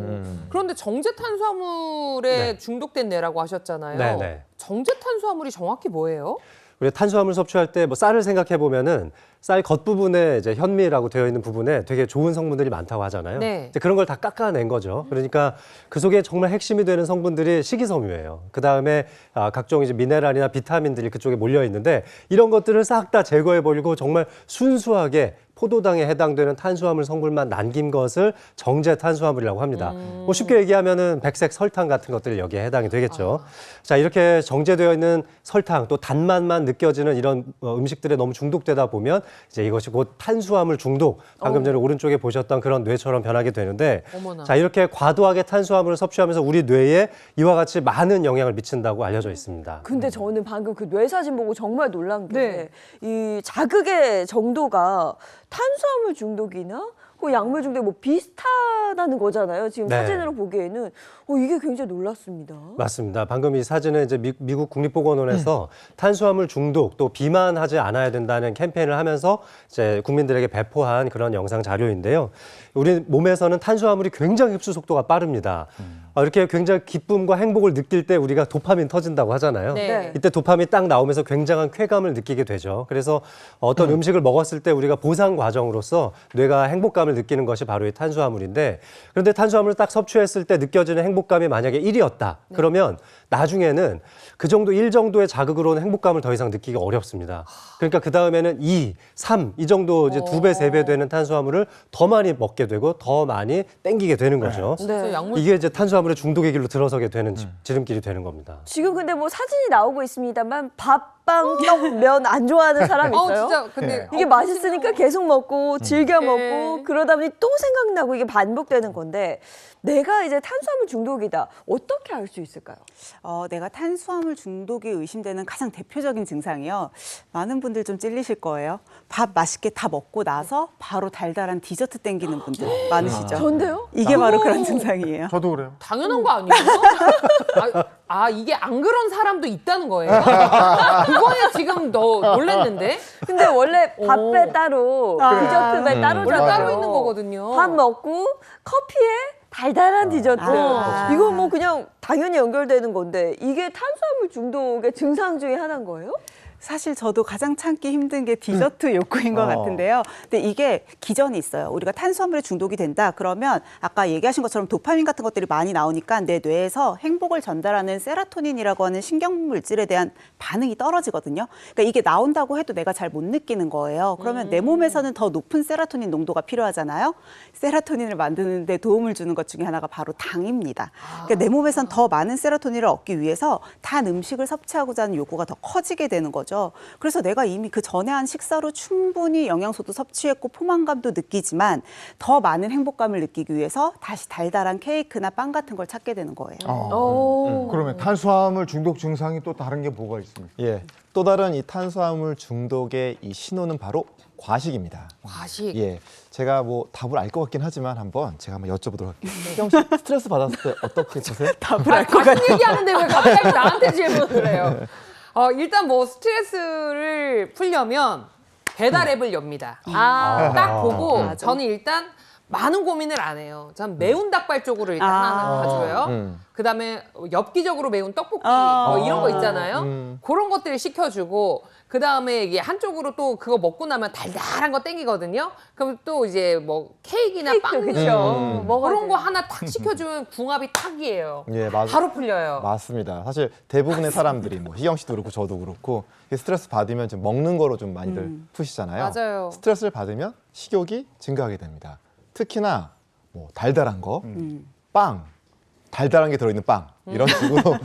S9: 그런데 정제 탄수화물에
S8: 네.
S9: 중독된 뇌라고 하셨잖아요.
S8: 네, 네.
S9: 정제 탄수화물이 정확히 뭐예요?
S8: 우리가 탄수화물 섭취할 때 뭐 쌀을 생각해 보면은 쌀 겉부분에 이제 현미라고 되어 있는 부분에 되게 좋은 성분들이 많다고 하잖아요.
S9: 네.
S8: 이제 그런 걸 다 깎아낸 거죠. 그러니까 그 속에 정말 핵심이 되는 성분들이 식이섬유예요. 그 다음에 각종 이제 미네랄이나 비타민들이 그쪽에 몰려 있는데 이런 것들을 싹 다 제거해 버리고 정말 순수하게 포도당에 해당되는 탄수화물 성분만 남긴 것을 정제 탄수화물이라고 합니다. 뭐 쉽게 얘기하면은 백색 설탕 같은 것들이 여기에 해당이 되겠죠. 자, 이렇게 정제되어 있는 설탕 또 단맛만 느껴지는 이런 음식들에 너무 중독되다 보면 이제 이것이 곧 탄수화물 중독, 방금 전에 오른쪽에 보셨던 그런 뇌처럼 변하게 되는데
S9: 어머나.
S8: 자, 이렇게 과도하게 탄수화물을 섭취하면서 우리 뇌에 이와 같이 많은 영향을 미친다고 알려져 있습니다.
S2: 근데 저는 방금 그 뇌사진 보고 정말 놀란 게
S9: 네.
S2: 이 자극의 정도가 탄수화물 중독이나 그 약물 중독 뭐 비슷한 비슷하다는 거잖아요. 지금
S8: 네.
S2: 사진으로 보기에는 이게 굉장히 놀랐습니다.
S8: 맞습니다. 방금 이 사진은 이제 미국 국립보건원에서 탄수화물 중독 또 비만하지 않아야 된다는 캠페인을 하면서 이제 국민들에게 배포한 그런 영상 자료인데요. 우리 몸에서는 탄수화물이 굉장히 흡수 속도가 빠릅니다. 이렇게 굉장히 기쁨과 행복을 느낄 때 우리가 도파민 터진다고 하잖아요.
S9: 네.
S8: 이때 도파민 딱 나오면서 굉장한 쾌감을 느끼게 되죠. 그래서 어떤 음식을 먹었을 때 우리가 보상 과정으로서 뇌가 행복감을 느끼는 것이 바로 이 탄수화물인데, 그런데 탄수화물을 딱 섭취했을 때 느껴지는 행복감이 만약에 1이었다. 그러면 나중에는 그 정도 1 정도의 자극으로는 행복감을 더 이상 느끼기 어렵습니다. 그러니까 그 다음에는 2, 3 이 정도 이제 2배, 3배 되는 탄수화물을 더 많이 먹게 되고 더 많이 땡기게 되는 거죠.
S9: 진짜 약물
S8: 이게 이제 탄수화물의 중독의 길로 들어서게 되는 지름길이 되는 겁니다.
S2: 지금 근데 뭐 사진이 나오고 있습니다만 밥빵, 떡, 면 안 좋아하는 사람 있어요?
S9: 진짜 근데
S2: 이게 맛있으니까 계속 먹고 즐겨
S9: 네.
S2: 먹고 그러다 보니 또 생각나고 이게 반복되는 건데, 내가 이제 탄수화물 중독이다. 어떻게 알 수 있을까요?
S10: 내가 탄수화물 중독이 의심되는 가장 대표적인 증상이요. 많은 분들 좀 찔리실 거예요. 밥 맛있게 다 먹고 나서 바로 달달한 디저트 땡기는 분들 많으시죠?
S2: 전데요?
S10: 이게 바로 그런 증상이에요.
S1: 저도 그래요.
S9: 당연한 거 아니에요? 이게 안 그런 사람도 있다는 거예요? 그거에 지금 너 놀랬는데?
S2: 근데 원래 밥배 따로, 디저트배 따로잖아요.
S9: 원래 따로 있는 거거든요.
S2: 밥 먹고 커피에 달달한 디저트. 이거 뭐 그냥 당연히 연결되는 건데, 이게 탄수화물 중독의 증상 중에 하나인 거예요?
S10: 사실 저도 가장 참기 힘든 게 디저트 욕구인 것 같은데요. 근데 이게 기전이 있어요. 우리가 탄수화물에 중독이 된다 그러면 아까 얘기하신 것처럼 도파민 같은 것들이 많이 나오니까 내 뇌에서 행복을 전달하는 세로토닌이라고 하는 신경 물질에 대한 반응이 떨어지거든요. 그러니까 이게 나온다고 해도 내가 잘 못 느끼는 거예요. 그러면 내 몸에서는 더 높은 세로토닌 농도가 필요하잖아요. 세로토닌을 만드는 데 도움을 주는 것 중에 하나가 바로 당입니다. 그러니까 내 몸에선 더 많은 세로토닌을 얻기 위해서 단 음식을 섭취하고자 하는 욕구가 더 커지게 되는 거죠. 그래서 내가 이미 그 전에 한 식사로 충분히 영양소도 섭취했고 포만감도 느끼지만 더 많은 행복감을 느끼기 위해서 다시 달달한 케이크나 빵 같은 걸 찾게 되는 거예요.
S1: 그러면 탄수화물 중독 증상이 또 다른 게 뭐가 있습니까?
S11: 예, 또 다른 이 탄수화물 중독의 이 신호는 바로 과식입니다.
S9: 과식.
S11: 예, 제가 뭐 답을 알 것 같긴 하지만 제가 한번 여쭤보도록 할게요. 희경 씨 스트레스 받았을 때 어떻게 보세요?
S9: 과식 얘기하는데 왜 갑자기 나한테 질문을 해요? 일단 뭐 스트레스를 풀려면 배달 앱을 엽니다. 딱 보고 저는 일단 많은 고민을 안 해요. 전 매운 닭발 쪽으로 일단 하나는 가져요. 그다음에 엽기적으로 매운 떡볶이 뭐 이런 거 있잖아요. 그런 것들을 시켜주고, 그다음에 이게 한쪽으로 또 그거 먹고 나면 달달한 거 땡기거든요. 그럼 또 이제 뭐 케이크나 빵
S2: 그쵸.
S9: 그런 거 하나 탁 시켜주면 궁합이 탁이에요.
S11: 예,
S9: 바로 풀려요.
S11: 맞습니다. 사실 대부분의 사람들이 뭐 희경 씨도 그렇고 저도 그렇고 스트레스 받으면 좀 먹는 거로 좀 많이들 푸시잖아요.
S9: 맞아요.
S11: 스트레스를 받으면 식욕이 증가하게 됩니다. 특히나 뭐 달달한 거, 빵, 달달한 게 들어있는 빵 이런 식으로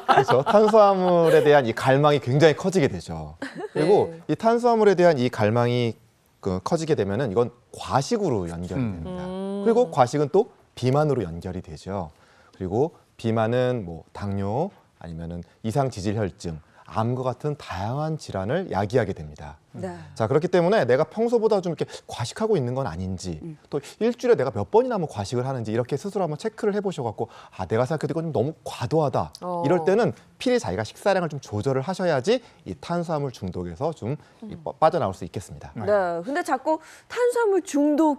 S11: 그렇죠. 탄수화물에 대한 이 갈망이 굉장히 커지게 되죠. 그리고 이 탄수화물에 대한 이 갈망이 커지게 되면은 이건 과식으로 연결이 됩니다. 그리고 과식은 또 비만으로 연결이 되죠. 그리고 비만은 뭐 당뇨 아니면은 이상 지질 혈증, 암과 같은 다양한 질환을 야기하게 됩니다.
S2: 네.
S11: 자, 그렇기 때문에 내가 평소보다 좀 이렇게 과식하고 있는 건 아닌지, 또 일주일에 내가 몇 번이나 뭐 과식을 하는지 이렇게 스스로 한번 체크를 해보셔갖고 내가 생각해도 이건 좀 너무 과도하다. 이럴 때는 필히 자기가 식사량을 좀 조절을 하셔야지 이 탄수화물 중독에서 좀 빠져나올 수 있겠습니다.
S2: 네. 근데 자꾸 탄수화물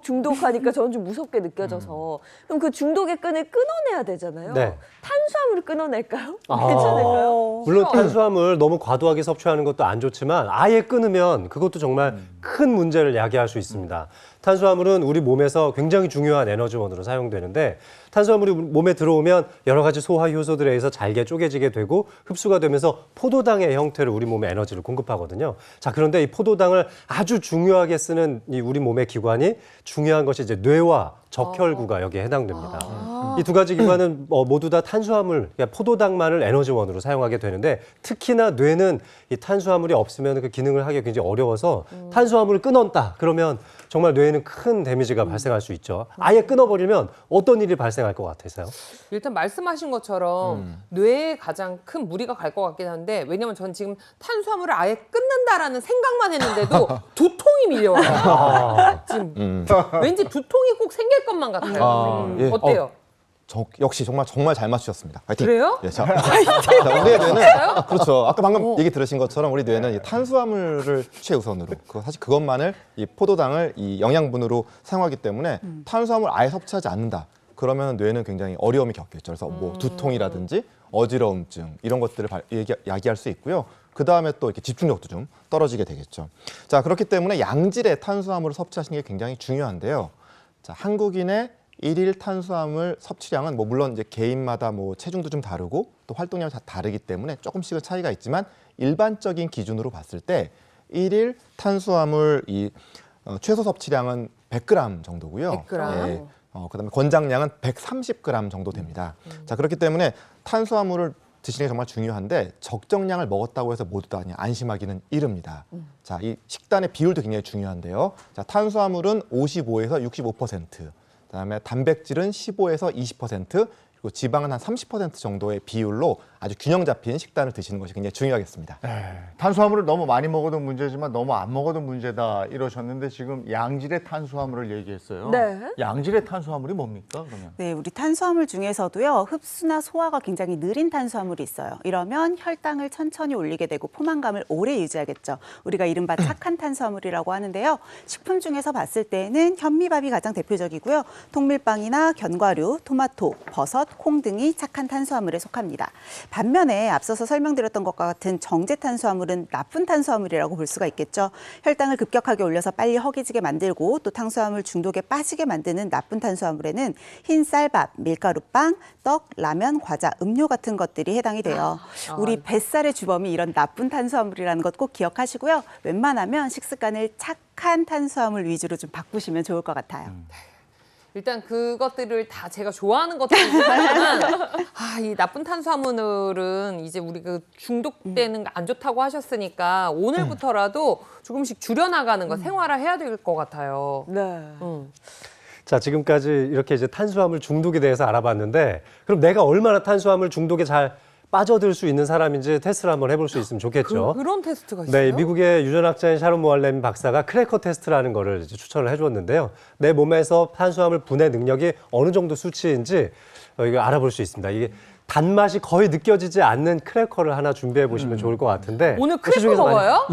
S2: 중독하니까 저는 좀 무섭게 느껴져서, 그럼 그 중독의 끈을 끊어내야 되잖아요.
S8: 네.
S2: 탄수화물을 끊어낼까요? 괜찮을까요?
S8: 물론 탄수화물 너무 과도하게 섭취하는 것도 안 좋지만 아예 끊으면 그것도 정말 큰 문제를 야기할 수 있습니다. 탄수화물은 우리 몸에서 굉장히 중요한 에너지원으로 사용되는데, 탄수화물이 몸에 들어오면 여러 가지 소화 효소들에 의해서 잘게 쪼개지게 되고 흡수가 되면서 포도당의 형태로 우리 몸에 에너지를 공급하거든요. 자, 그런데 이 포도당을 아주 중요하게 쓰는 이 우리 몸의 기관이 중요한 것이 이제 뇌와 적혈구가 여기에 해당됩니다. 이 두 가지 기관은 모두 다 탄수화물, 그러니까 포도당만을 에너지원으로 사용하게 되는데 특히나 뇌는 이 탄수화물이 없으면 그 기능을 하기가 굉장히 어려워서 탄수화물을 끊었다 그러면 정말 뇌에는 큰 데미지가 발생할 수 있죠. 아예 끊어버리면 어떤 일이 발생할 것 같으세요?
S9: 일단 말씀하신 것처럼 뇌에 가장 큰 무리가 갈 것 같긴 한데 왜냐면 전 지금 탄수화물을 아예 끊는다라는 생각만 했는데도 두통이 밀려와요. 지금 왠지 두통이 꼭 생길 것만 같아요.
S11: 예.
S9: 어때요?
S11: 역시 정말 잘 맞추셨습니다. 파이팅.
S9: 그래요?
S11: 예, 자, 우리의 뇌는 그렇죠. 아까 방금 얘기 들으신 것처럼 우리 뇌는 이 탄수화물을 최우선으로 사실 그것만을 이 포도당을 이 영양분으로 사용하기 때문에 탄수화물 아예 섭취하지 않는다. 그러면 뇌는 굉장히 어려움이 겪겠죠. 그래서 뭐 두통이라든지 어지러움증 이런 것들을 야기할 수 있고요. 그 다음에 또 이렇게 집중력도 좀 떨어지게 되겠죠. 자, 그렇기 때문에 양질의 탄수화물을 섭취하시는 게 굉장히 중요한데요. 자, 한국인의 일일 탄수화물 섭취량은 뭐 물론 이제 개인마다 뭐 체중도 좀 다르고 또 활동량이 다 다르기 때문에 조금씩은 차이가 있지만 일반적인 기준으로 봤을 때 일일 탄수화물 최소 섭취량은 100g 정도고요.
S9: 100g.
S11: 예. 그다음에 권장량은 130g 정도 됩니다. 자, 그렇기 때문에 탄수화물을 드시는 게 정말 중요한데 적정량을 먹었다고 해서 모두 다 그냥 안심하기는 이릅니다. 자, 이 식단의 비율도 굉장히 중요한데요. 자, 탄수화물은 55에서 65%, 그다음에 단백질은 15에서 20%, 그리고 지방은 한 30% 정도의 비율로 아주 균형 잡힌 식단을 드시는 것이 굉장히 중요하겠습니다.
S1: 탄수화물을 너무 많이 먹어도 문제지만 너무 안 먹어도 문제다 이러셨는데 지금 양질의 탄수화물을 얘기했어요.
S2: 네.
S1: 양질의 탄수화물이 뭡니까 그러면?
S10: 네, 우리 탄수화물 중에서도요, 흡수나 소화가 굉장히 느린 탄수화물이 있어요. 이러면 혈당을 천천히 올리게 되고 포만감을 오래 유지하겠죠. 우리가 이른바 착한 탄수화물이라고 하는데요. 식품 중에서 봤을 때는 현미밥이 가장 대표적이고요. 통밀빵이나 견과류, 토마토, 버섯, 콩 등이 착한 탄수화물에 속합니다. 반면에 앞서서 설명드렸던 것과 같은 정제 탄수화물은 나쁜 탄수화물이라고 볼 수가 있겠죠. 혈당을 급격하게 올려서 빨리 허기지게 만들고 또 탄수화물 중독에 빠지게 만드는 나쁜 탄수화물에는 흰 쌀밥, 밀가루빵, 떡, 라면, 과자, 음료 같은 것들이 해당이 돼요. 우리 뱃살의 주범이 이런 나쁜 탄수화물이라는 것 꼭 기억하시고요. 웬만하면 식습관을 착한 탄수화물 위주로 좀 바꾸시면 좋을 것 같아요.
S9: 일단 그것들을 다 제가 좋아하는 것들이지만 이 나쁜 탄수화물은 이제 우리 그 중독되는 거 안 좋다고 하셨으니까 오늘부터라도 조금씩 줄여나가는 거 생활을 해야 될 것 같아요.
S2: 네.
S8: 자, 지금까지 이렇게 이제 탄수화물 중독에 대해서 알아봤는데 그럼 내가 얼마나 탄수화물 중독에 잘 빠져들 수 있는 사람인지 테스트를 한번 해볼 수 있으면 좋겠죠.
S9: 그런 테스트가 있어요?
S8: 네, 미국의 유전학자인 샤론 모알렘 박사가 크래커 테스트라는 거를 이제 추천을 해줬는데요. 내 몸에서 탄수화물 분해 능력이 어느 정도 수치인지 이거 알아볼 수 있습니다. 이게 단맛이 거의 느껴지지 않는 크래커를 하나 준비해 보시면 좋을 것 같은데
S9: 오늘 크래커 먹어요?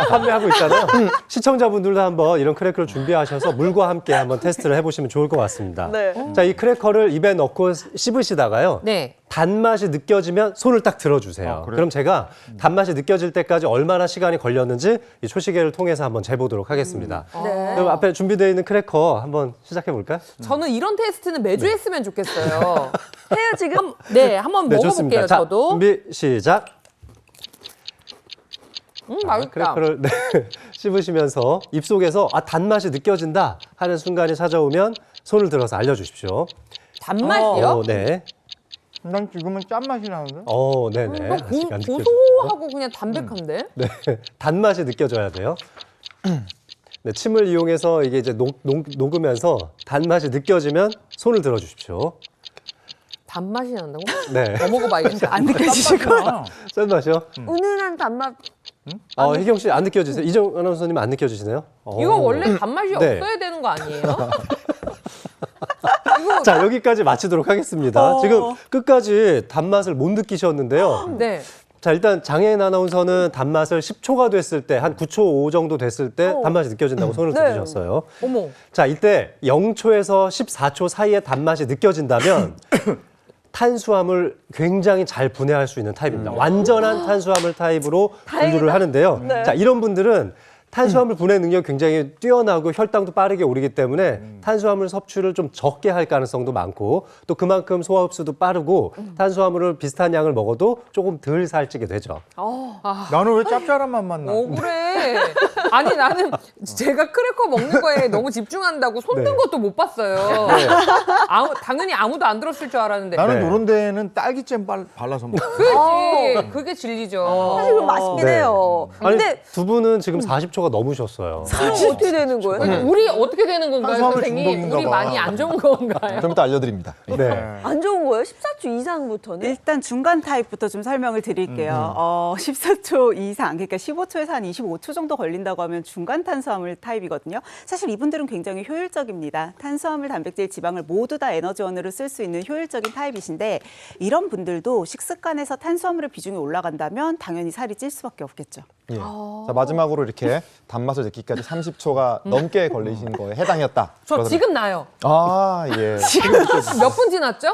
S8: 판매하고 있잖아요. 시청자분들도 한번 이런 크래커를 준비하셔서 물과 함께 한번 테스트를 해보시면 좋을 것 같습니다.
S2: 네.
S8: 자, 이 크래커를 입에 넣고 씹으시다가요.
S9: 네.
S8: 단맛이 느껴지면 손을 딱 들어주세요. 그럼 제가 단맛이 느껴질 때까지 얼마나 시간이 걸렸는지 이 초시계를 통해서 한번 재보도록 하겠습니다.
S2: 네.
S8: 그럼 앞에 준비되어 있는 크래커 한번 시작해 볼까요?
S9: 저는 이런 테스트는 매주 했으면 좋겠어요.
S2: 해요 지금?
S9: 네, 한번
S8: 네,
S9: 먹어볼게요,
S8: 좋습니다. 자,
S9: 저도.
S8: 준비 시작.
S9: 맛있다.
S8: 크래커를 네, 씹으시면서 입속에서 단맛이 느껴진다 하는 순간이 찾아오면 손을 들어서 알려주십시오.
S9: 단맛이요?
S8: 네.
S1: 난 지금은 짠맛이 나는데?
S8: 네네. 아직 안 느껴지고요.
S9: 고소하고 그냥 담백한데?
S8: 네, 단맛이 느껴져야 돼요. 네, 침을 이용해서 이게 이제 녹으면서 단맛이 느껴지면 손을 들어주십시오.
S9: 단맛이 난다고?
S8: 네,
S9: 더 먹어봐야겠다.
S10: 안 느껴지실 거예요.
S8: 짠 맛이요.
S2: 은은한 단맛.
S8: 희경 씨 안 느껴지세요? 이정 아나운서님 안 느껴지시나요?
S9: 이거 원래 단맛이
S8: 네.
S9: 없어야 되는 거 아니에요?
S8: 자, 여기까지 마치도록 하겠습니다. 지금 끝까지 단맛을 못 느끼셨는데요.
S9: 네.
S8: 자, 일단 장혜인 아나운서는 단맛을 10초가 됐을 때, 한 9초 5 정도 됐을 때 단맛이 느껴진다고 손을
S2: 네.
S8: 들으셨어요.
S9: 어머.
S8: 자, 이때 0초에서 14초 사이에 단맛이 느껴진다면 탄수화물 굉장히 잘 분해할 수 있는 타입입니다. 완전한 탄수화물 타입으로 분류를 하는데요.
S2: 네.
S8: 자, 이런 분들은 탄수화물 분해 능력이 굉장히 뛰어나고 혈당도 빠르게 오르기 때문에 탄수화물 섭취를 좀 적게 할 가능성도 많고 또 그만큼 소화 흡수도 빠르고 탄수화물을 비슷한 양을 먹어도 조금 덜 살찌게 되죠.
S1: 나는 왜 짭짤한 맛만 나?
S9: 억울해. 아니 나는 제가 크래커 먹는 거에 너무 집중한다고 손 든
S8: 네.
S9: 것도 못 봤어요. 당연히 아무도 안 들었을 줄 알았는데.
S1: 나는
S8: 네.
S1: 노런 데는 딸기잼 발라서 먹어.
S9: 그렇지. 그게 진리죠.
S2: 사실 그럼 맛있긴
S8: 네.
S2: 해요.
S8: 아니,
S2: 근데
S8: 두 분은 지금 40초가 넘으셨어요.
S2: 그럼 어떻게 되는 거예요?
S9: 아니, 우리 어떻게 되는 건가요,
S1: 탄수화물
S9: 선생님?
S1: 중독인가
S9: 우리
S1: 봐.
S9: 많이 안 좋은 건가요?
S11: 좀 이따 알려드립니다.
S8: 네.
S2: 안 좋은 거예요? 14초 이상부터는?
S10: 일단 중간 타입부터 좀 설명을 드릴게요. 14초 이상, 그러니까 15초에서 한 25초 정도 걸린다고 하면 중간 탄수화물 타입이거든요. 사실 이분들은 굉장히 효율적입니다. 탄수화물, 단백질, 지방을 모두 다 에너지원으로 쓸 수 있는 효율적인 타입이신데 이런 분들도 식습관에서 탄수화물의 비중이 올라간다면 당연히 살이 찔 수밖에 없겠죠.
S11: 예. 자, 마지막으로 이렇게 단맛을 느끼기까지 30초가 넘게 걸리신 거에 해당이었다.
S9: 저
S11: 그러더라고요.
S9: 지금 나요.
S11: 아, 예.
S9: 몇 분 지났죠?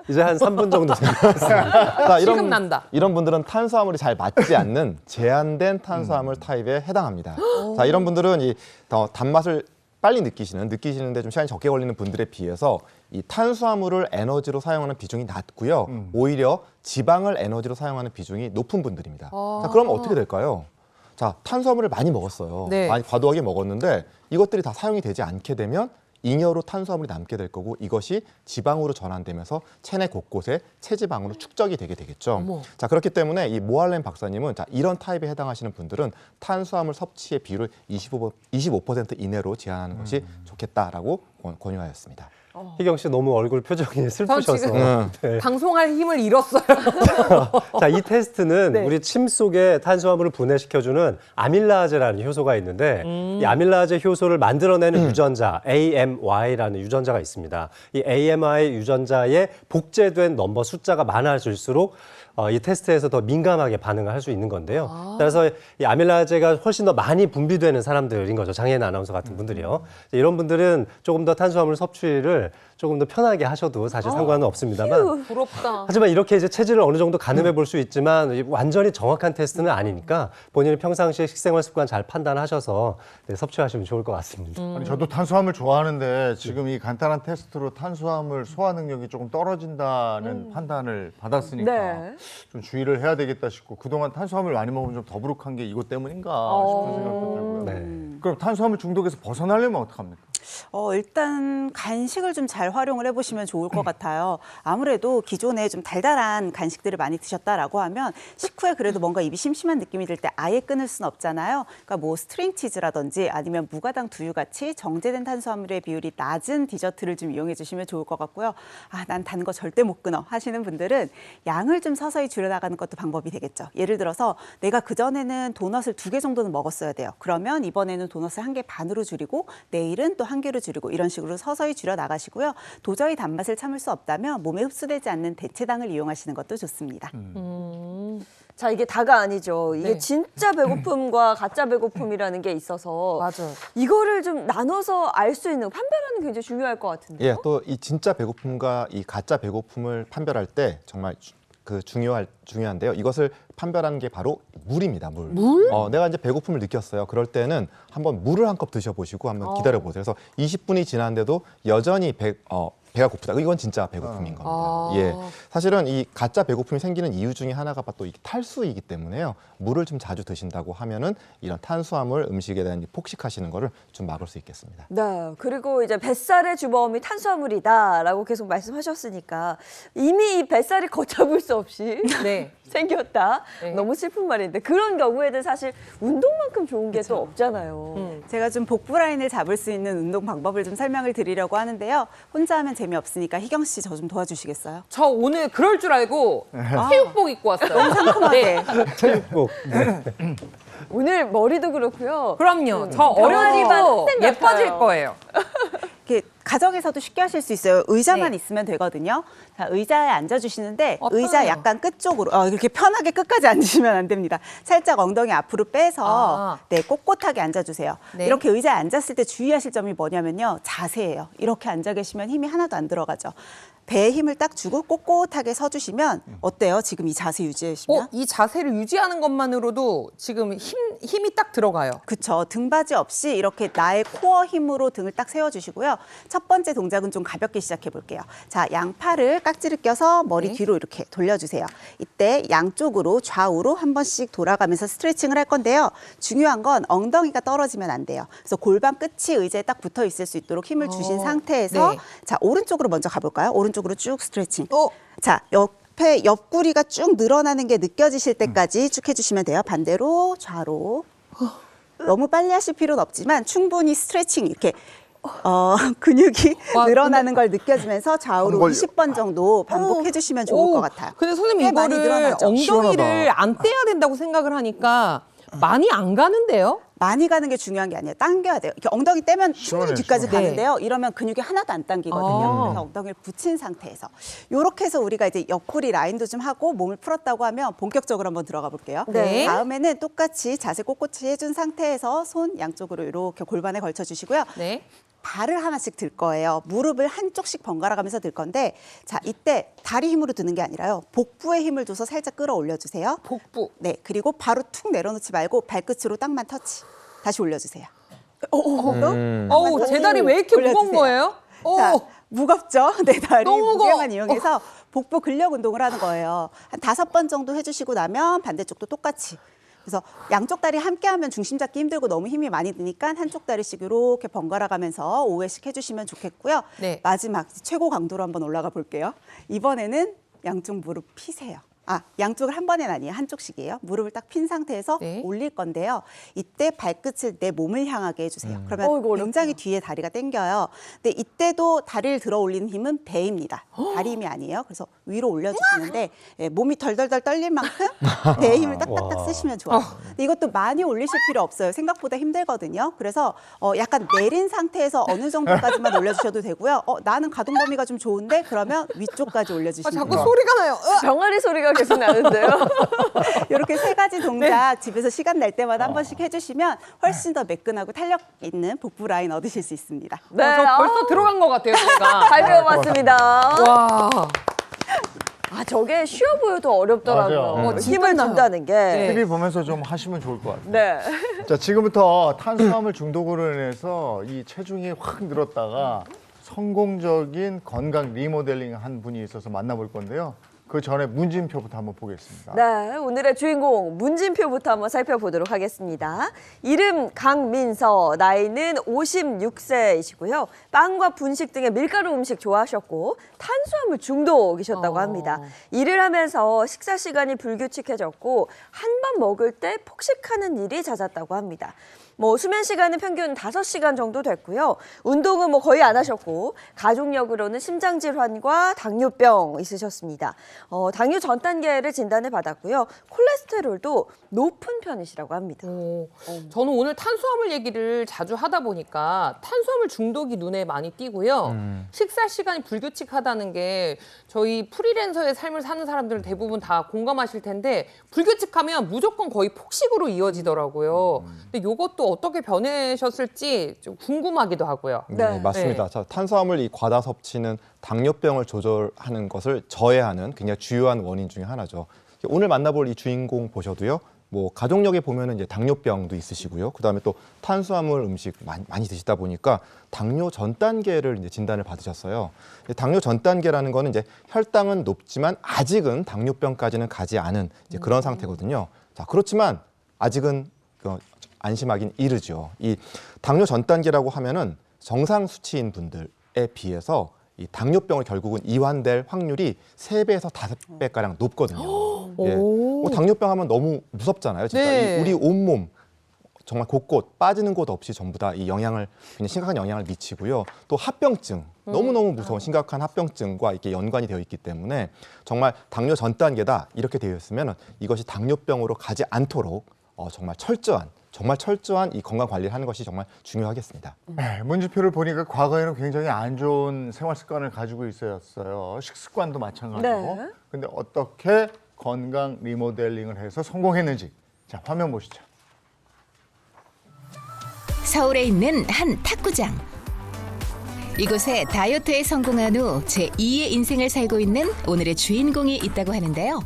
S8: 이제 한 3분 정도 된 것 같습니다.
S11: 자,
S9: 지금 난다.
S11: 이런 분들은 탄수화물이 잘 맞지 않는 제한된 탄수화물 타입에 해당합니다. 자, 이런 분들은 이 단맛을 빨리 느끼시는데 좀 시간이 적게 걸리는 분들에 비해서 이 탄수화물을 에너지로 사용하는 비중이 낮고요. 오히려 지방을 에너지로 사용하는 비중이 높은 분들입니다. 자, 그럼 어떻게 될까요? 자, 탄수화물을 많이 먹었어요.
S9: 네.
S11: 많이 과도하게 먹었는데 이것들이 다 사용이 되지 않게 되면 잉여로 탄수화물이 남게 될 거고 이것이 지방으로 전환되면서 체내 곳곳에 체지방으로 축적이 되게 되겠죠.
S9: 어머.
S11: 자, 그렇기 때문에 이 모알렌 박사님은 자, 이런 타입에 해당하시는 분들은 탄수화물 섭취의 비율을 25% 이내로 제한하는 것이 좋겠다라고 권유하였습니다.
S8: 희경 씨 너무 얼굴 표정이 슬프셔서.
S9: 지금
S8: 네.
S9: 방송할 힘을 잃었어요.
S8: 자, 이 테스트는
S2: 네.
S8: 우리 침 속에 탄수화물을 분해시켜주는 아밀라아제라는 효소가 있는데 이 아밀라아제 효소를 만들어내는 유전자 AMY라는 유전자가 있습니다. 이 AMY 유전자에 복제된 넘버 숫자가 많아질수록 이 테스트에서 더 민감하게 반응을 할 수 있는 건데요. 그래서 이 아밀라아제가 훨씬 더 많이 분비되는 사람들인 거죠. 장혜인 아나운서 같은 분들이요. 이런 분들은 조금 더 탄수화물 섭취를 조금 더 편하게 하셔도 사실 상관은 없습니다만
S9: 부럽다.
S8: 하지만 이렇게 이제 체질을 어느 정도 가늠해 볼 수 있지만 완전히 정확한 테스트는 아니니까 본인이 평상시에 식생활 습관 잘 판단하셔서 네, 섭취하시면 좋을 것 같습니다.
S1: 아니, 저도 탄수화물 좋아하는데 지금 이 간단한 테스트로 탄수화물 소화 능력이 조금 떨어진다는 판단을 받았으니까
S2: 네.
S1: 좀 주의를 해야 되겠다 싶고 그동안 탄수화물 많이 먹으면 좀 더부룩한 게 이것 때문인가 싶은 생각도 들고요.
S8: 네.
S1: 그럼 탄수화물 중독에서 벗어나려면 어떡합니까?
S10: 일단 간식을 좀 잘 활용을 해보시면 좋을 것 같아요. 아무래도 기존에 좀 달달한 간식들을 많이 드셨다라고 하면 식후에 그래도 뭔가 입이 심심한 느낌이 들 때 아예 끊을 수는 없잖아요. 그러니까 뭐 스트링 치즈라든지 아니면 무가당 두유같이 정제된 탄수화물의 비율이 낮은 디저트를 좀 이용해 주시면 좋을 것 같고요. 난 단 거 절대 못 끊어 하시는 분들은 양을 좀 서서히 줄여나가는 것도 방법이 되겠죠. 예를 들어서 내가 그전에는 도넛을 2개 정도는 먹었어야 돼요. 그러면 이번에는 도넛을 1개 반으로 줄이고 내일은 또 1개로 줄이고 이런 식으로 서서히 줄여 나가시고요. 도저히 단맛을 참을 수 없다면 몸에 흡수되지 않는 대체당을 이용하시는 것도 좋습니다.
S2: 자, 이게 다가 아니죠. 이게
S9: 네.
S2: 진짜 배고픔과 가짜 배고픔이라는 게 있어서
S9: 맞아요.
S2: 이거를 좀 나눠서 알 수 있는 판별하는 게 굉장히 중요할 것 같은데요.
S11: 예, 또 이 진짜 배고픔과 이 가짜 배고픔을 판별할 때 정말 중요한데요. 이것을 판별하는 게 바로 물입니다. 물? 내가 이제 배고픔을 느꼈어요. 그럴 때는 한번 물을 한 컵 드셔보시고 한번 기다려보세요. 그래서 20분이 지났는데도 여전히 배가 고프다. 이건 진짜 배고픔인 겁니다. 예, 사실은 이 가짜 배고픔이 생기는 이유 중에 하나가 또 이 탈수이기 때문에요. 물을 좀 자주 드신다고 하면은 이런 탄수화물 음식에 대한 폭식하시는 거를 좀 막을 수 있겠습니다.
S2: 네, 그리고 이제 뱃살의 주범이 탄수화물이다라고 계속 말씀하셨으니까 이미 이 뱃살이 걷잡을 수 없이
S9: 네.
S2: 생겼다.
S9: 네.
S2: 너무 슬픈 말인데 그런 경우에는 사실 운동만큼 좋은 게 또 없잖아요.
S10: 제가 좀 복부 라인을 잡을 수 있는 운동 방법을 좀 설명을 드리려고 하는데요. 혼자 하면 재미없으니까 희경 씨 저 좀 도와주시겠어요?
S9: 저 오늘 그럴 줄 알고 체육복 입고 왔어요.
S10: 상큼하게.
S8: 체육복. 네.
S2: 오늘 머리도 그렇고요.
S9: 그럼요. 저
S2: 병아리만
S9: 어려도
S2: 땡 같아요.
S9: 예뻐질 거예요.
S10: 이렇게 가정에서도 쉽게 하실 수 있어요. 의자만
S9: 네.
S10: 있으면 되거든요. 자, 의자에 앉아주시는데 의자
S9: 편해요.
S10: 약간 끝쪽으로 이렇게 편하게 끝까지 앉으시면 안 됩니다. 살짝 엉덩이 앞으로 빼서 네, 꼿꼿하게 앉아주세요.
S9: 네.
S10: 이렇게 의자에 앉았을 때 주의하실 점이 뭐냐면요. 자세예요. 이렇게 앉아 계시면 힘이 하나도 안 들어가죠. 배에 힘을 딱 주고 꼿꼿하게 서주시면 어때요? 지금 이 자세 유지하시면?
S9: 이 자세를 유지하는 것만으로도 지금 힘이 딱 들어가요.
S10: 그렇죠. 등받이 없이 이렇게 나의 코어 힘으로 등을 딱 세워주시고요. 첫 번째 동작은 좀 가볍게 시작해 볼게요. 자, 양팔을 깍지를 껴서 머리
S9: 네.
S10: 뒤로 이렇게 돌려주세요. 이때 양쪽으로 좌우로 한 번씩 돌아가면서 스트레칭을 할 건데요. 중요한 건 엉덩이가 떨어지면 안 돼요. 그래서 골반 끝이 의자에 딱 붙어 있을 수 있도록 힘을 주신 상태에서
S9: 네.
S10: 자, 오른쪽으로 먼저 가볼까요? 오른쪽으로 쭉 스트레칭. 자, 옆에 옆구리가 쭉 늘어나는 게 느껴지실 때까지 쭉 해주시면 돼요. 반대로 좌로. 너무 빨리 하실 필요는 없지만 충분히 스트레칭 이렇게 근육이
S9: 와,
S10: 늘어나는 걸 느껴지면서 좌우로
S1: 한번
S10: 20번 정도 반복해 주시면 좋을 것 같아요.
S9: 근데 선생님
S10: 꽤 많이
S9: 이거를
S10: 늘어나죠.
S9: 엉덩이를 안 떼야 된다고 생각을 하니까 많이 안 가는데요?
S10: 많이 가는 게 중요한 게 아니에요. 당겨야 돼요. 이렇게 엉덩이 떼면 충분히
S1: 시원해,
S10: 뒤까지
S9: 시원해.
S10: 가는데요. 이러면 근육이 하나도 안 당기거든요. 그래서 엉덩이를 붙인 상태에서 이렇게 해서 우리가 이제 옆구리 라인도 좀 하고 몸을 풀었다고 하면 본격적으로 한번 들어가 볼게요.
S9: 네.
S10: 다음에는 똑같이 자세 꼿꼿이 해준 상태에서 손 양쪽으로 이렇게 골반에 걸쳐 주시고요.
S9: 네.
S10: 발을 하나씩 들 거예요. 무릎을 한쪽씩 번갈아 가면서 들 건데 자, 이때 다리 힘으로 드는 게 아니라요. 복부에 힘을 줘서 살짝 끌어올려 주세요.
S9: 복부.
S10: 네, 그리고 바로 툭 내려놓지 말고 발끝으로 땅만 터치. 다시 올려주세요.
S9: 제 다리 왜 이렇게 무거운
S10: 올려주세요.
S9: 거예요?
S10: 자, 무겁죠? 내 다리
S9: 너무 무거워.
S10: 무게만 이용해서 복부 근력 운동을 하는 거예요. 한 5번 정도 해주시고 나면 반대쪽도 똑같이. 그래서 양쪽 다리 함께 하면 중심 잡기 힘들고 너무 힘이 많이 드니까 한쪽 다리씩 이렇게 번갈아 가면서 5회씩 해주시면 좋겠고요.
S9: 네.
S10: 마지막 최고 강도로 한번 올라가 볼게요. 이번에는 양쪽 무릎 피세요. 양쪽을 한 번에 아니에요. 한쪽씩이에요. 무릎을 딱 핀 상태에서
S9: 네.
S10: 올릴 건데요. 이때 발끝을 내 몸을 향하게 해주세요. 그러면
S2: 이거 어렵다.
S10: 굉장히 뒤에 다리가 당겨요. 근데 이때도 다리를 들어 올리는 힘은 배입니다. 다리 힘이 아니에요. 그래서 위로 올려주시는데 몸이 덜덜덜 떨릴 만큼 배의 힘을 딱딱딱
S8: 와.
S10: 쓰시면 좋아요. 근데 이것도 많이 올리실 필요 없어요. 생각보다 힘들거든요. 그래서 약간 내린 상태에서 어느 정도까지만 올려주셔도 되고요. 나는 가동 범위가 좀 좋은데 그러면 위쪽까지 올려주시면
S9: 자꾸
S10: 돼요.
S9: 소리가 나요.
S2: 병아리 소리가 계속 나는데요.
S10: 이렇게 3가지 동작 집에서 시간 날 때마다 한 번씩 해주시면 훨씬 더 매끈하고 탄력 있는 복부 라인 얻으실 수 있습니다.
S2: 네,
S9: 저 벌써 들어간 것 같아요, 제가.
S2: 잘 배워봤습니다.
S9: 와.
S2: 저게 쉬워 보여도 어렵더라고요.
S1: 맞아요.
S2: 힘을 준다는 게.
S1: TV 보면서 좀 하시면 좋을 것 같아요.
S2: 네.
S1: 자, 지금부터 탄수화물 중독으로 인해서 이 체중이 확 늘었다가 성공적인 건강 리모델링 한 분이 있어서 만나볼 건데요. 그 전에 문진표부터 한번 보겠습니다.
S2: 네, 오늘의 주인공 문진표부터 한번 살펴보도록 하겠습니다. 이름 강민서, 나이는 56세이시고요. 빵과 분식 등의 밀가루 음식 좋아하셨고 탄수화물 중독이셨다고 합니다. 일을 하면서 식사 시간이 불규칙해졌고 한 번 먹을 때 폭식하는 일이 잦았다고 합니다. 수면 시간은 평균 5시간 정도 됐고요. 운동은 거의 안 하셨고 가족력으로는 심장 질환과 당뇨병 있으셨습니다. 당뇨 전 단계를 진단을 받았고요. 콜레스테롤도 높은 편이시라고 합니다.
S9: 저는 오늘 탄수화물 얘기를 자주 하다 보니까 탄수화물 중독이 눈에 많이 띄고요. 식사 시간이 불규칙하다는 게 저희 프리랜서의 삶을 사는 사람들은 대부분 다 공감하실 텐데 불규칙하면 무조건 거의 폭식으로 이어지더라고요. 근데 이것도 어떻게 변하셨을지 좀 궁금하기도 하고요.
S11: 네, 맞습니다. 자, 탄수화물 이 과다 섭취는 당뇨병을 조절하는 것을 저해하는 굉장히 주요한 원인 중에 하나죠. 오늘 만나볼 이 주인공 보셔도요. 가족력에 보면은 이제 당뇨병도 있으시고요. 그다음에 또 탄수화물 음식 많이 드시다 보니까 당뇨 전 단계를 이제 진단을 받으셨어요. 당뇨 전 단계라는 거는 이제 혈당은 높지만 아직은 당뇨병까지는 가지 않은 이제 그런 상태거든요. 자, 그렇지만 아직은 안심하긴 이르죠. 이 당뇨 전 단계라고 하면은 정상 수치인 분들에 비해서 이 당뇨병을 결국은 이완될 확률이 3배에서 5배가량 높거든요. 예. 당뇨병 하면 너무 무섭잖아요. 진짜
S9: 네.
S11: 우리 온몸 정말 곳곳 빠지는 곳 없이 전부 다 이 영향을 굉장히 심각한 영향을 미치고요. 또 합병증 너무너무 무서운 심각한 합병증과 이렇게 연관이 되어 있기 때문에 정말 당뇨 전 단계다 이렇게 되어 있으면 이것이 당뇨병으로 가지 않도록 정말 철저한 정말 철저한 이 건강 관리를 하는 것이 정말 중요하겠습니다.
S1: 네, 문지표를 보니까 과거에는 굉장히 안 좋은 생활 습관을 가지고 있었어요. 식습관도 마찬가지고.
S2: 네.
S1: 근데 어떻게 건강 리모델링을 해서 성공했는지. 자, 화면 보시죠.
S12: 서울에 있는 한 탁구장. 이곳에 다이어트에 성공한 후 제2의 인생을 살고 있는 오늘의 주인공이 있다고 하는데요.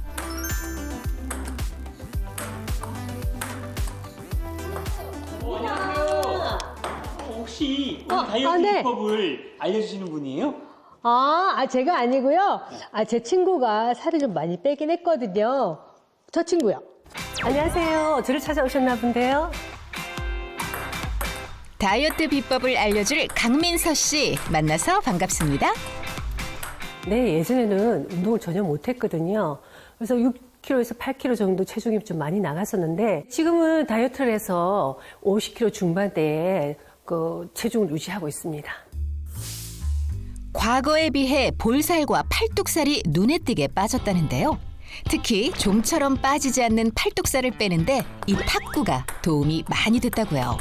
S13: 혹시 다이어트
S14: 네.
S13: 비법을 알려주시는 분이에요?
S14: 제가 아니고요. 제 친구가 살을 좀 많이 빼긴 했거든요. 저 친구요. 안녕하세요. 저를 찾아오셨나 본데요.
S12: 다이어트 비법을 알려줄 강민서 씨 만나서 반갑습니다.
S14: 네, 예전에는 운동을 전혀 못했거든요. 그래서 6kg에서 8kg 정도 체중이 좀 많이 나갔었는데 지금은 다이어트를 해서 50kg 중반대에 그 체중을 유지하고 있습니다.
S12: 과거에 비해 볼살과 팔뚝살이 눈에 띄게 빠졌다는데요. 특히 좀처럼 빠지지 않는 팔뚝살을 빼는데 이 탁구가 도움이 많이 됐다고요.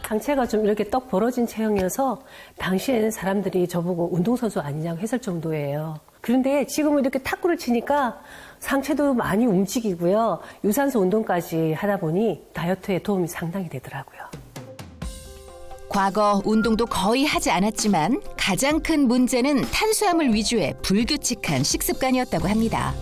S14: 상체가 좀 이렇게 떡 벌어진 체형이어서 당시에는 사람들이 저보고 운동선수 아니냐고 했을 정도예요. 그런데 지금은 이렇게 탁구를 치니까 상체도 많이 움직이고요. 유산소 운동까지 하다 보니 다이어트에 도움이 상당히 되더라고요.
S12: 과거 운동도 거의 하지 않았지만 가장 큰 문제는 탄수화물 위주의 불규칙한 식습관이었다고 합니다.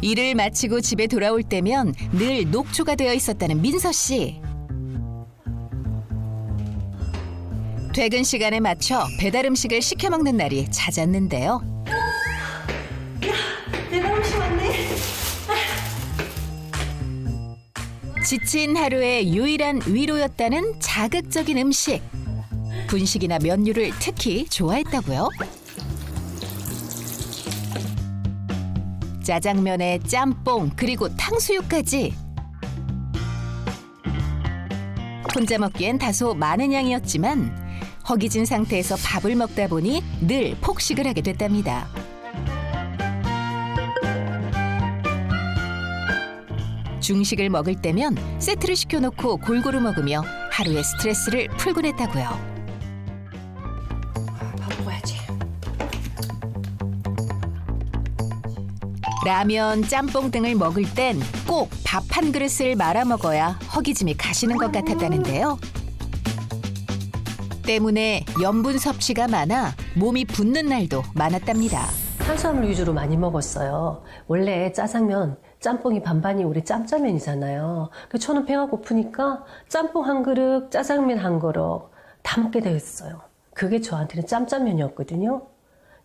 S12: 일을 마치고 집에 돌아올 때면 늘 녹초가 되어 있었다는 민서 씨. 퇴근 시간에 맞춰 배달 음식을 시켜 먹는 날이 잦았는데요.
S3: 배달 음식 왔네.
S12: 지친 하루의 유일한 위로였다는 자극적인 음식. 분식이나 면류를 특히 좋아했다고요. 짜장면에 짬뽕 그리고 탕수육까지. 혼자 먹기엔 다소 많은 양이었지만 허기진 상태에서 밥을 먹다 보니 늘 폭식을 하게 됐답니다. 중식을 먹을 때면 세트를 시켜놓고 골고루 먹으며 하루의 스트레스를 풀곤 했다고요.
S3: 밥 먹어야지.
S12: 라면, 짬뽕 등을 먹을 땐 꼭 밥 한 그릇을 말아 먹어야 허기짐이 가시는 것 같았다는데요. 때문에 염분 섭취가 많아 몸이 붓는 날도 많았답니다.
S14: 탄수화물 위주로 많이 먹었어요. 원래 짜장면, 짬뽕이 반반이 우리 짬짜면이잖아요. 그래서 저는 배가 고프니까 짬뽕 한 그릇, 짜장면 한 그릇 다 먹게 되었어요. 그게 저한테는 짬짜면이었거든요.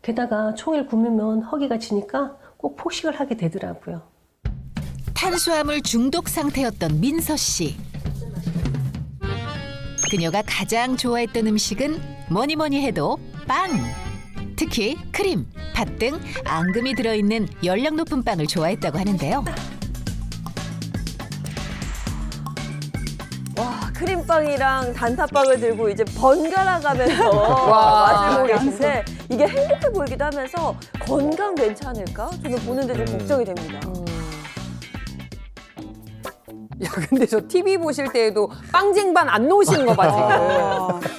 S14: 게다가 총일 굶으면 허기가 지니까 꼭 폭식을 하게 되더라고요.
S12: 탄수화물 중독 상태였던 민서 씨. 그녀가 가장 좋아했던 음식은 뭐니 해도 빵. 특히 크림, 팥 등 앙금이 들어있는 열량 높은 빵을 좋아했다고 하는데요.
S2: 와, 크림빵이랑 단팥빵을 들고 이제 번갈아 가면서
S9: 와.
S2: 맛을 보고 계신데 이게 행복해 보이기도 하면서 건강 괜찮을까? 저는 보는데 좀 걱정이 됩니다.
S9: 야, 근데 저 TV 보실 때에도 빵쟁반 안 놓으시는 거 봐, 지금.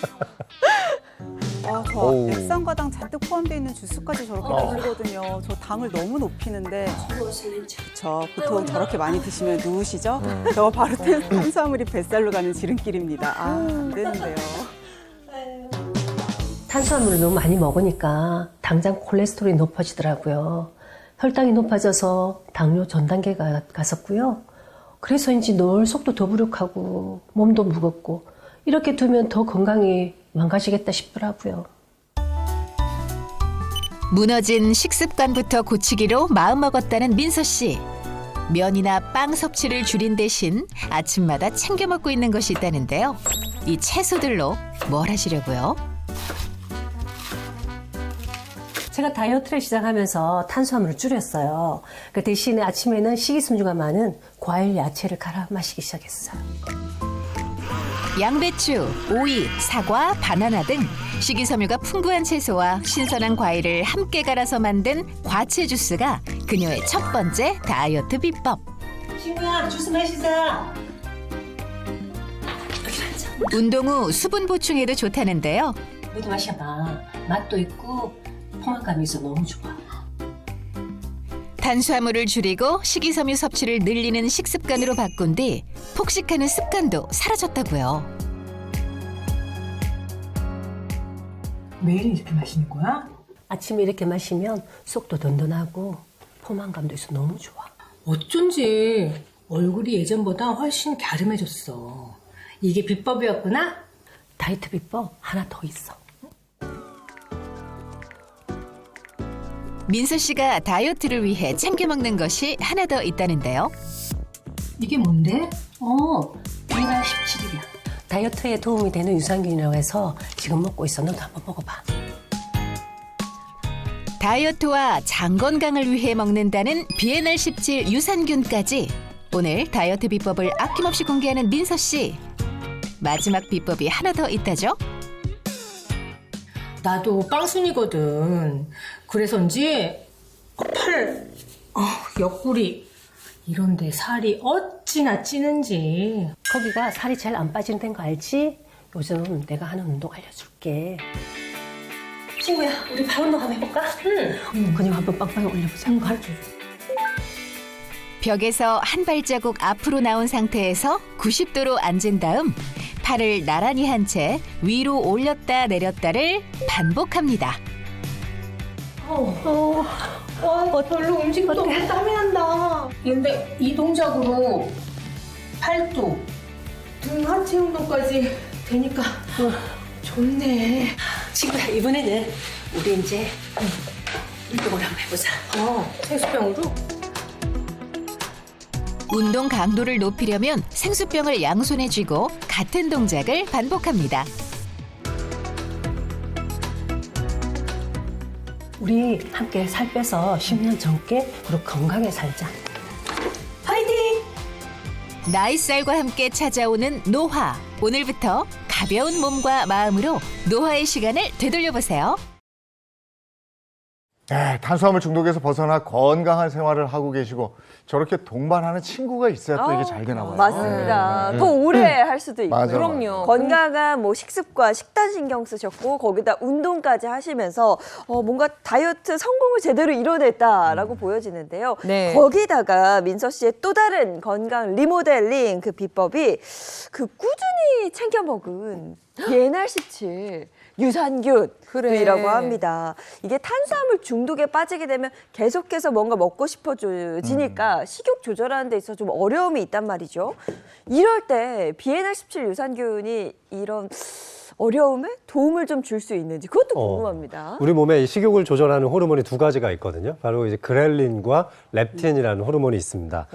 S10: 저 액상과당 잔뜩 포함되어 있는 주스까지 저렇게 드시거든요. 저 당을 너무 높이는데. 그렇죠. 보통 저렇게 많이 드시면 누우시죠? 저 바로 탄수화물이 뱃살로 가는 지름길입니다. 안 되는데요.
S14: 탄수화물을 너무 많이 먹으니까 당장 콜레스테롤이 높아지더라고요. 혈당이 높아져서 당뇨 전 단계가 갔었고요. 그래서인지 늘 속도 더부룩하고 몸도 무겁고 이렇게 두면 더 건강이 망가지겠다 싶더라고요.
S12: 무너진 식습관부터 고치기로 마음먹었다는 민서 씨. 면이나 빵 섭취를 줄인 대신 아침마다 챙겨 먹고 있는 것이 있다는데요. 이 채소들로 뭘 하시려고요?
S14: 제가 다이어트를 시작하면서 탄수화물을 줄였어요. 그 대신에 아침에는 식이섬유가 많은 과일, 야채를 갈아 마시기 시작했어요.
S12: 양배추, 오이, 사과, 바나나 등 식이섬유가 풍부한 채소와 신선한 과일을 함께 갈아서 만든 과채 주스가 그녀의 첫 번째 다이어트 비법.
S14: 친구야, 주스 마시자.
S12: 운동 후 수분 보충에도 좋다는데요.
S14: 너도 마셔봐. 맛도 있고 포만감이 있어 너무 좋아.
S12: 탄수화물을 줄이고 식이섬유 섭취를 늘리는 식습관으로 바꾼 뒤 폭식하는 습관도 사라졌다고요.
S14: 매일 이렇게 마시는 거야? 아침에 이렇게 마시면 속도 든든하고 포만감도 있어 너무 좋아. 어쩐지 얼굴이 예전보다 훨씬 갸름해졌어. 이게 비법이었구나? 다이어트 비법 하나 더 있어.
S12: 민서 씨가 다이어트를 위해 챙겨 먹는 것이 하나 더 있다는데요.
S14: 이게 뭔데? 우리가 17일이야. 다이어트에 도움이 되는 유산균이라고 해서 지금 먹고 있어. 너도 한번 먹어봐.
S12: 다이어트와 장 건강을 위해 먹는다는 BNR17 유산균까지 오늘 다이어트 비법을 아낌없이 공개하는 민서 씨. 마지막 비법이 하나 더 있다죠?
S14: 나도 빵순이거든. 그래서인지 팔, 옆구리 이런데 살이 어찌나 찌는지. 거기가 살이 잘 안 빠지는 데인 거 알지? 요즘 내가 하는 운동 알려줄게. 친구야, 우리 발 운동 한번 해볼까? 응. 근육 한번 빵빵히 올려보자. 가르쳐줘.
S12: 벽에서 한 발자국 앞으로 나온 상태에서 90도로 앉은 다음 팔을 나란히 한 채 위로 올렸다 내렸다를 반복합니다.
S14: 별로 움직임도 없고 땀이 난다. 근데 이 동작으로 팔도, 등 하체 운동까지 되니까 좋네. 친구야, 이번에는 우리 이제 운동을 한번 해보자. 생수병으로?
S12: 운동 강도를 높이려면 생수병을 양손에 쥐고 같은 동작을 반복합니다.
S14: 우리 함께 살 빼서 10년 젊게 그리고 건강하게 살자. 파이팅!
S12: 나이살과 함께 찾아오는 노화. 오늘부터 가벼운 몸과 마음으로 노화의 시간을 되돌려보세요.
S1: 네, 탄수화물 중독에서 벗어나 건강한 생활을 하고 계시고 저렇게 동반하는 친구가 있어야 또 이게 잘 되나 봐요.
S2: 맞습니다. 더 오래 할 수도 있고요.
S1: 맞아,
S9: 그럼요.
S2: 건강한 뭐 식습관, 식단 신경 쓰셨고 거기다 운동까지 하시면서 뭔가 다이어트 성공을 제대로 이뤄냈다라고 보여지는데요.
S9: 네.
S2: 거기다가 민서 씨의 또 다른 건강 리모델링 그 비법이 그 꾸준히 챙겨 먹은 BNR17 유산균이라고 합니다. 이게 탄수화물 중독에 빠지게 되면 계속해서 뭔가 먹고 싶어지니까 식욕 조절하는 데 있어서 좀 어려움이 있단 말이죠. 이럴 때 BNR17 유산균이 이런 어려움에 도움을 좀 줄 수 있는지 그것도 궁금합니다.
S8: 우리 몸에 이 식욕을 조절하는 호르몬이 두 가지가 있거든요. 바로 이제 그렐린과 렙틴이라는 호르몬이 있습니다.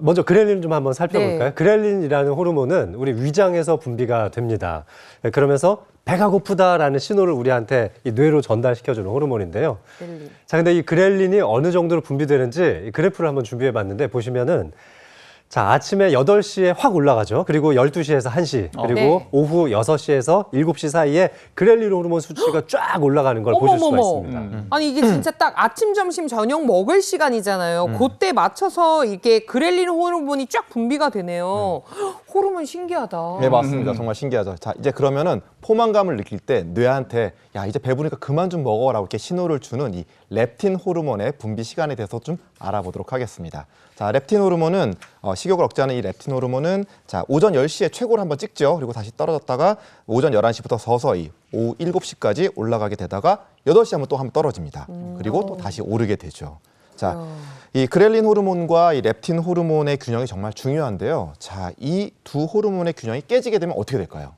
S8: 먼저 그렐린 좀 한번 살펴볼까요?
S9: 네.
S8: 그렐린이라는 호르몬은 우리 위장에서 분비가 됩니다. 그러면서 배가 고프다라는 신호를 우리한테 이 뇌로 전달시켜주는 호르몬인데요. 자, 근데 이 그렐린이 어느 정도로 분비되는지 이 그래프를 한번 준비해봤는데 보시면은 자, 아침에 8시에 확 올라가죠. 그리고 12시에서 1시, 그리고
S9: 네.
S8: 오후 6시에서 7시 사이에 그렐린 호르몬 수치가 쫙 올라가는 걸 보실 수가 있습니다.
S9: 아니 이게 진짜 딱 아침, 점심, 저녁 먹을 시간이잖아요. 그때 맞춰서 이게 그렐린 호르몬이 쫙 분비가 되네요. 호르몬 신기하다.
S11: 네, 맞습니다. 정말 신기하죠. 자, 이제 그러면은 포만감을 느낄 때 뇌한테 야, 이제 배부르니까 그만 좀 먹어라고 이렇게 신호를 주는 이 렙틴 호르몬의 분비 시간에 대해서 좀 알아보도록 하겠습니다. 자, 렙틴 호르몬은 식욕을 억제하는 이 렙틴 호르몬은 자, 오전 10시에 최고를 한번 찍죠. 그리고 다시 떨어졌다가 오전 11시부터 서서히 오후 7시까지 올라가게 되다가 8시 하면 또 한번 떨어집니다. 그리고 또 다시 오르게 되죠. 자, 이 그렐린 호르몬과 이 렙틴 호르몬의 균형이 정말 중요한데요. 자, 이 두 호르몬의 균형이 깨지게 되면 어떻게 될까요?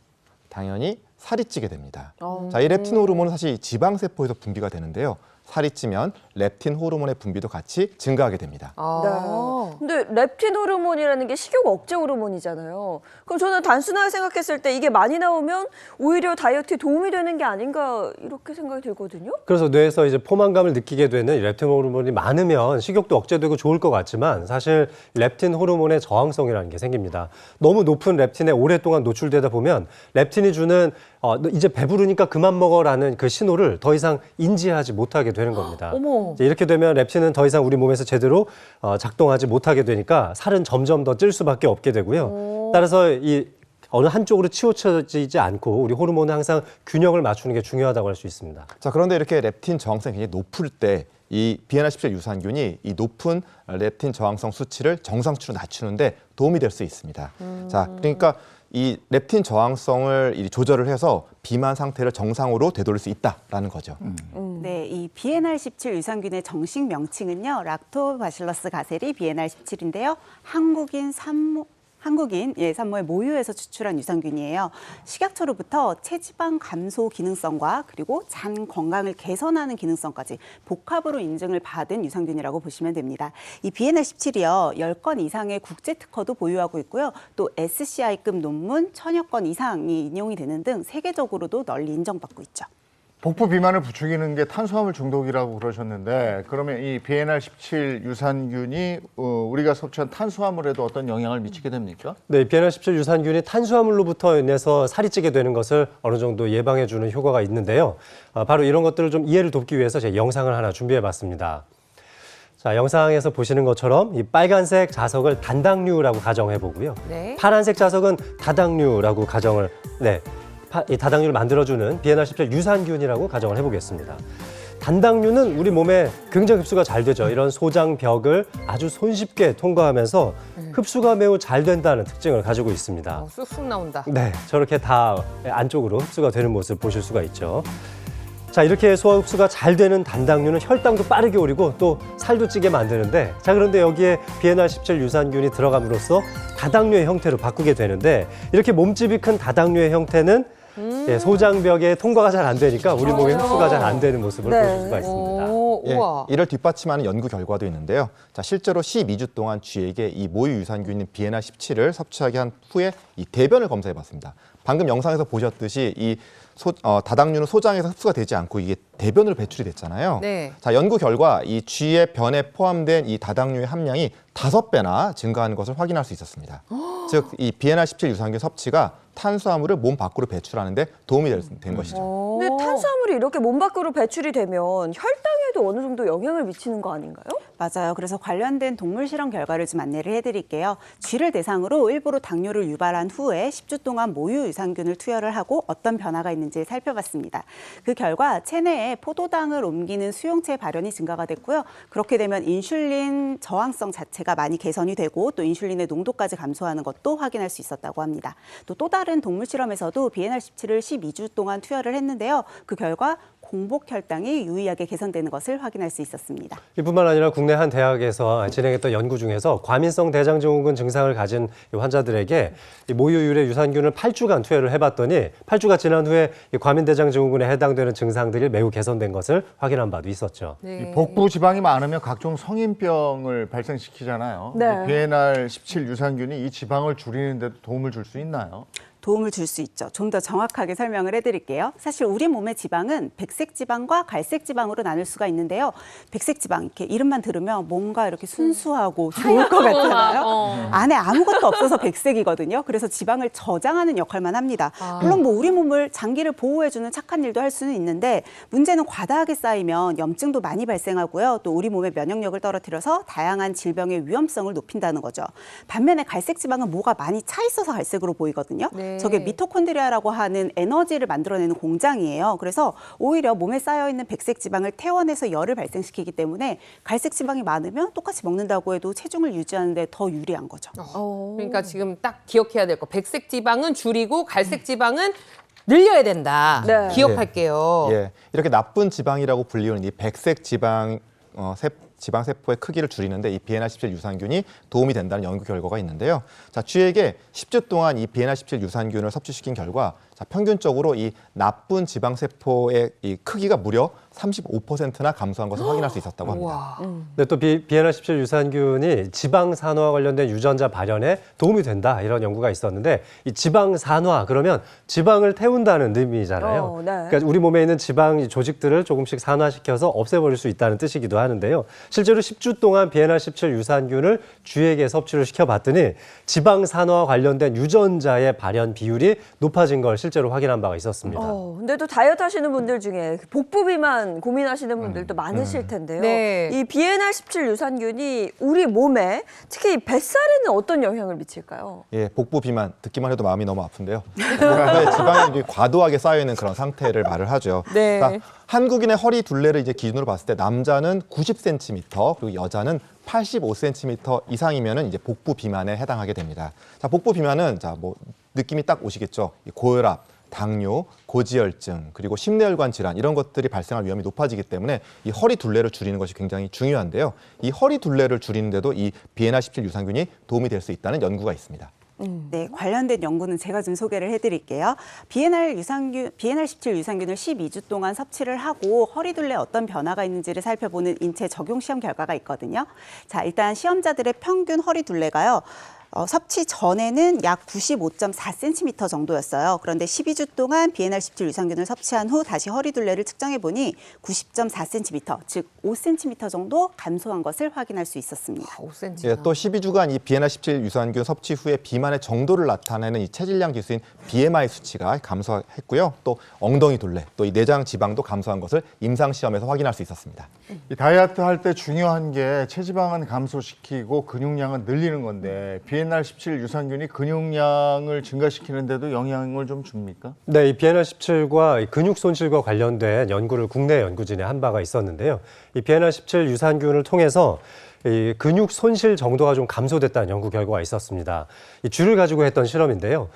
S11: 당연히 살이 찌게 됩니다. 자, 이 렙틴 호르몬은 사실 지방세포에서 분비가 되는데요. 살이 찌면 렙틴 호르몬의 분비도 같이 증가하게 됩니다.
S2: 네. 근데 렙틴 호르몬이라는 게 식욕 억제 호르몬이잖아요. 그럼 저는 단순하게 생각했을 때 이게 많이 나오면 오히려 다이어트에 도움이 되는 게 아닌가 이렇게 생각이 들거든요.
S8: 그래서 뇌에서 이제 포만감을 느끼게 되는 이 렙틴 호르몬이 많으면 식욕도 억제되고 좋을 것 같지만 사실 렙틴 호르몬의 저항성이라는 게 생깁니다. 너무 높은 렙틴에 오랫동안 노출되다 보면 렙틴이 주는 너 이제 배부르니까 그만 먹어라는 그 신호를 더 이상 인지하지 못하게 되는 겁니다.
S9: 어머.
S8: 이제 이렇게 되면 렙틴은 더 이상 우리 몸에서 제대로 작동하지 못하게 되니까 살은 점점 더 찔 수밖에 없게 되고요. 따라서 이 어느 한쪽으로 치우쳐지지 않고 우리 호르몬은 항상 균형을 맞추는 게 중요하다고 할 수 있습니다.
S11: 자, 그런데 이렇게 렙틴 저항성이 굉장히 높을 때 이 비엔나17 유산균이 이 높은 렙틴 저항성 수치를 정상치로 낮추는데 도움이 될 수 있습니다. 자, 그러니까 이 렙틴 저항성을 조절을 해서 비만 상태를 정상으로 되돌릴 수 있다라는 거죠.
S10: 네, 이 BNR17 유산균의 정식 명칭은요, 락토바실러스 가세리 BNR17인데요. 한국인 산모의 모유에서 추출한 유산균이에요. 식약처로부터 체지방 감소 기능성과 그리고 장 건강을 개선하는 기능성까지 복합으로 인증을 받은 유산균이라고 보시면 됩니다. 이 BNR17이요, 10건 이상의 국제 특허도 보유하고 있고요. 또 SCI급 논문 1000여 건 이상이 인용이 되는 등 세계적으로도 널리 인정받고 있죠.
S1: 복부 비만을 부추기는 게 탄수화물 중독이라고 그러셨는데 그러면 이 BNR17 유산균이 우리가 섭취한 탄수화물에도 어떤 영향을 미치게 됩니까?
S8: 네, BNR17 유산균이 탄수화물로부터 인해서 살이 찌게 되는 것을 어느 정도 예방해주는 효과가 있는데요. 바로 이런 것들을 좀 이해를 돕기 위해서 제가 영상을 하나 준비해봤습니다. 자, 영상에서 보시는 것처럼 이 빨간색 자석을 단당류라고 가정해보고요.
S9: 네.
S8: 파란색 자석은 다당류라고 가정을, 이 다당류를 만들어주는 BNR17 유산균이라고 가정을 해보겠습니다. 단당류는 우리 몸에 굉장히 흡수가 잘 되죠. 이런 소장벽을 아주 손쉽게 통과하면서 흡수가 매우 잘 된다는 특징을 가지고 있습니다.
S9: 쑥쑥 나온다.
S8: 네, 저렇게 다 안쪽으로 흡수가 되는 모습을 보실 수가 있죠. 자, 이렇게 소화 흡수가 잘 되는 단당류는 혈당도 빠르게 오르고 또 살도 찌게 만드는데, 자, 그런데 여기에 BNR17 유산균이 들어감으로써 다당류의 형태로 바꾸게 되는데, 이렇게 몸집이 큰 다당류의 형태는 소장벽에 통과가 잘 안 되니까 우리 몸에 흡수가 잘 안 되는 모습을 보실 수가 있습니다.
S11: 예, 이를 뒷받침하는 연구 결과도 있는데요. 자, 실제로 12주 동안 쥐에게 이 모유 유산균인 BNR17을 섭취하게 한 후에 이 대변을 검사해봤습니다. 방금 영상에서 보셨듯이 이 다당류는 소장에서 흡수가 되지 않고 이게 대변으로 배출이 됐잖아요.
S9: 네.
S11: 자, 연구 결과 이 쥐의 변에 포함된 이 다당류의 함량이 5배나 증가하는 것을 확인할 수 있었습니다. 즉, 이 BNR17 유산균 섭취가 탄수화물을 몸 밖으로 배출하는데 도움이 된 것이죠.
S2: 근데 탄수화물이 이렇게 몸 밖으로 배출이 되면 혈당에도 어느 정도 영향을 미치는 거 아닌가요?
S10: 맞아요. 그래서 관련된 동물 실험 결과를 좀 안내를 해드릴게요. 쥐를 대상으로 일부러 당뇨를 유발한 후에 10주 동안 모유 유산균을 투여를 하고 어떤 변화가 있는지 살펴봤습니다. 그 결과 체내에 포도당을 옮기는 수용체 발현이 증가가 됐고요. 그렇게 되면 인슐린 저항성 자체가 많이 개선이 되고 또 인슐린의 농도까지 감소하는 것도 확인할 수 있었다고 합니다. 또 다른 동물 실험에서도 BNR17을 12주 동안 투여를 했는데요. 그 결과 공복 혈당이 유의하게 개선되는 것을 확인할 수 있었습니다.
S8: 이뿐만 아니라 국내 한 대학에서 진행했던 연구 중에서 과민성 대장증후군 증상을 가진 환자들에게 이 모유율의 유산균을 8주간 투여를 해봤더니 8주가 지난 후에 이 과민대장증후군에 해당되는 증상들이 매우 개선된 것을 확인한 바도 있었죠.
S1: 이 복부 지방이 많으면 각종 성인병을 발생시키잖아요.
S2: 네.
S1: BNR17 유산균이 이 지방을 줄이는 데도 도움을 줄 수 있나요?
S10: 도움을 줄 수 있죠. 좀 더 정확하게 설명을 해드릴게요. 사실 우리 몸의 지방은 백색 지방과 갈색 지방으로 나눌 수가 있는데요. 백색 지방, 이렇게 이름만 들으면 뭔가 이렇게 순수하고 좋을 것 같잖아요. 안에 아무것도 없어서 백색이거든요. 그래서 지방을 저장하는 역할만 합니다. 물론 뭐 우리 몸을 장기를 보호해주는 착한 일도 할 수는 있는데 문제는 과다하게 쌓이면 염증도 많이 발생하고요. 또 우리 몸의 면역력을 떨어뜨려서 다양한 질병의 위험성을 높인다는 거죠. 반면에 갈색 지방은 뭐가 많이 차 있어서 갈색으로 보이거든요.
S2: 네.
S10: 저게 미토콘드리아라고 하는 에너지를 만들어내는 공장이에요. 그래서 오히려 몸에 쌓여있는 백색 지방을 태워내서 열을 발생시키기 때문에 갈색 지방이 많으면 똑같이 먹는다고 해도 체중을 유지하는 데 더 유리한 거죠.
S9: 그러니까 지금 딱 기억해야 될 거. 백색 지방은 줄이고 갈색 지방은 늘려야 된다.
S2: 네.
S9: 기억할게요.
S11: 예, 이렇게 나쁜 지방이라고 불리우는 이 백색 지방 지방세포의 크기를 줄이는데 이 BNR17 유산균이 도움이 된다는 연구 결과가 있는데요. 자, 쥐에게 10주 동안 이 BNR17 유산균을 섭취시킨 결과 자, 평균적으로 이 나쁜 지방세포의 이 크기가 무려 35%나 감소한 것을 확인할 수 있었다고 합니다.
S8: 네, 또 BNR17 유산균이 지방산화와 관련된 유전자 발현에 도움이 된다 이런 연구가 있었는데 이 지방산화 그러면 지방을 태운다는 의미잖아요.
S2: 네.
S8: 그러니까 우리 몸에 있는 지방 조직들을 조금씩 산화시켜서 없애버릴 수 있다는 뜻이기도 하는데요. 실제로 10주 동안 비엔알17 유산균을 쥐에게 섭취를 시켜봤더니 지방산화와 관련된 유전자의 발현 비율이 높아진 걸 실제로 확인한 바가 있었습니다.
S2: 근데 또 다이어트 하시는 분들 중에 복부 비만 고민하시는 분들도 많으실 텐데요.
S9: 네.
S2: 이 비엔알17 유산균이 우리 몸에 특히 이 뱃살에는 어떤 영향을 미칠까요?
S11: 예, 복부 비만 듣기만 해도 마음이 너무 아픈데요. 복부에 지방이 과도하게 쌓여 있는 그런 상태를 말을 하죠.
S2: 네.
S11: 그러니까 한국인의 허리 둘레를 이제 기준으로 봤을 때 남자는 90cm 그리고 여자는 85cm 이상이면은 이제 복부 비만에 해당하게 됩니다. 자, 복부 비만은 자, 뭐 느낌이 딱 오시겠죠. 이 고혈압, 당뇨, 고지혈증, 그리고 심뇌혈관 질환 이런 것들이 발생할 위험이 높아지기 때문에 이 허리 둘레를 줄이는 것이 굉장히 중요한데요. 이 허리 둘레를 줄이는데도 이 비엔알17 유산균이 도움이 될 수 있다는 연구가 있습니다.
S10: 네, 관련된 연구는 제가 좀 소개를 해드릴게요. 비엔알17 유산균을 12주 동안 섭취를 하고 허리둘레에 어떤 변화가 있는지를 살펴보는 인체 적용 시험 결과가 있거든요. 자, 일단 시험자들의 평균 허리둘레가요. 섭취 전에는 약 95.4cm 정도였어요. 그런데 12주 동안 비엔알17 유산균을 섭취한 후 다시 허리둘레를 측정해 보니 90.4cm, 즉 5cm 정도 감소한 것을 확인할 수 있었습니다.
S9: 5cm.
S11: 예, 또 12주간 이 비엔알17 유산균 섭취 후에 비만의 정도를 나타내는 이 체질량 지수인 BMI 수치가 감소했고요. 또 엉덩이 둘레, 또 이 내장 지방도 감소한 것을 임상 시험에서 확인할 수 있었습니다.
S1: 이 다이어트 할 때 중요한 게 체지방은 감소시키고 근육량은 늘리는 건데 비엔알17 유산균이 근육량을 증가시키는데도 영향을 좀 줍니까?
S8: 네, 이 비엔알17과 근육 손실과 관련된 연구를 국내 연구진에 한 바가 있었는데요. 이 비엔알17 유산균을 통해서 이 근육 손실 정도가 좀 감소됐다는 연구 결과가 있었습니다. 이 쥐를 가지고 했던 실험인데요.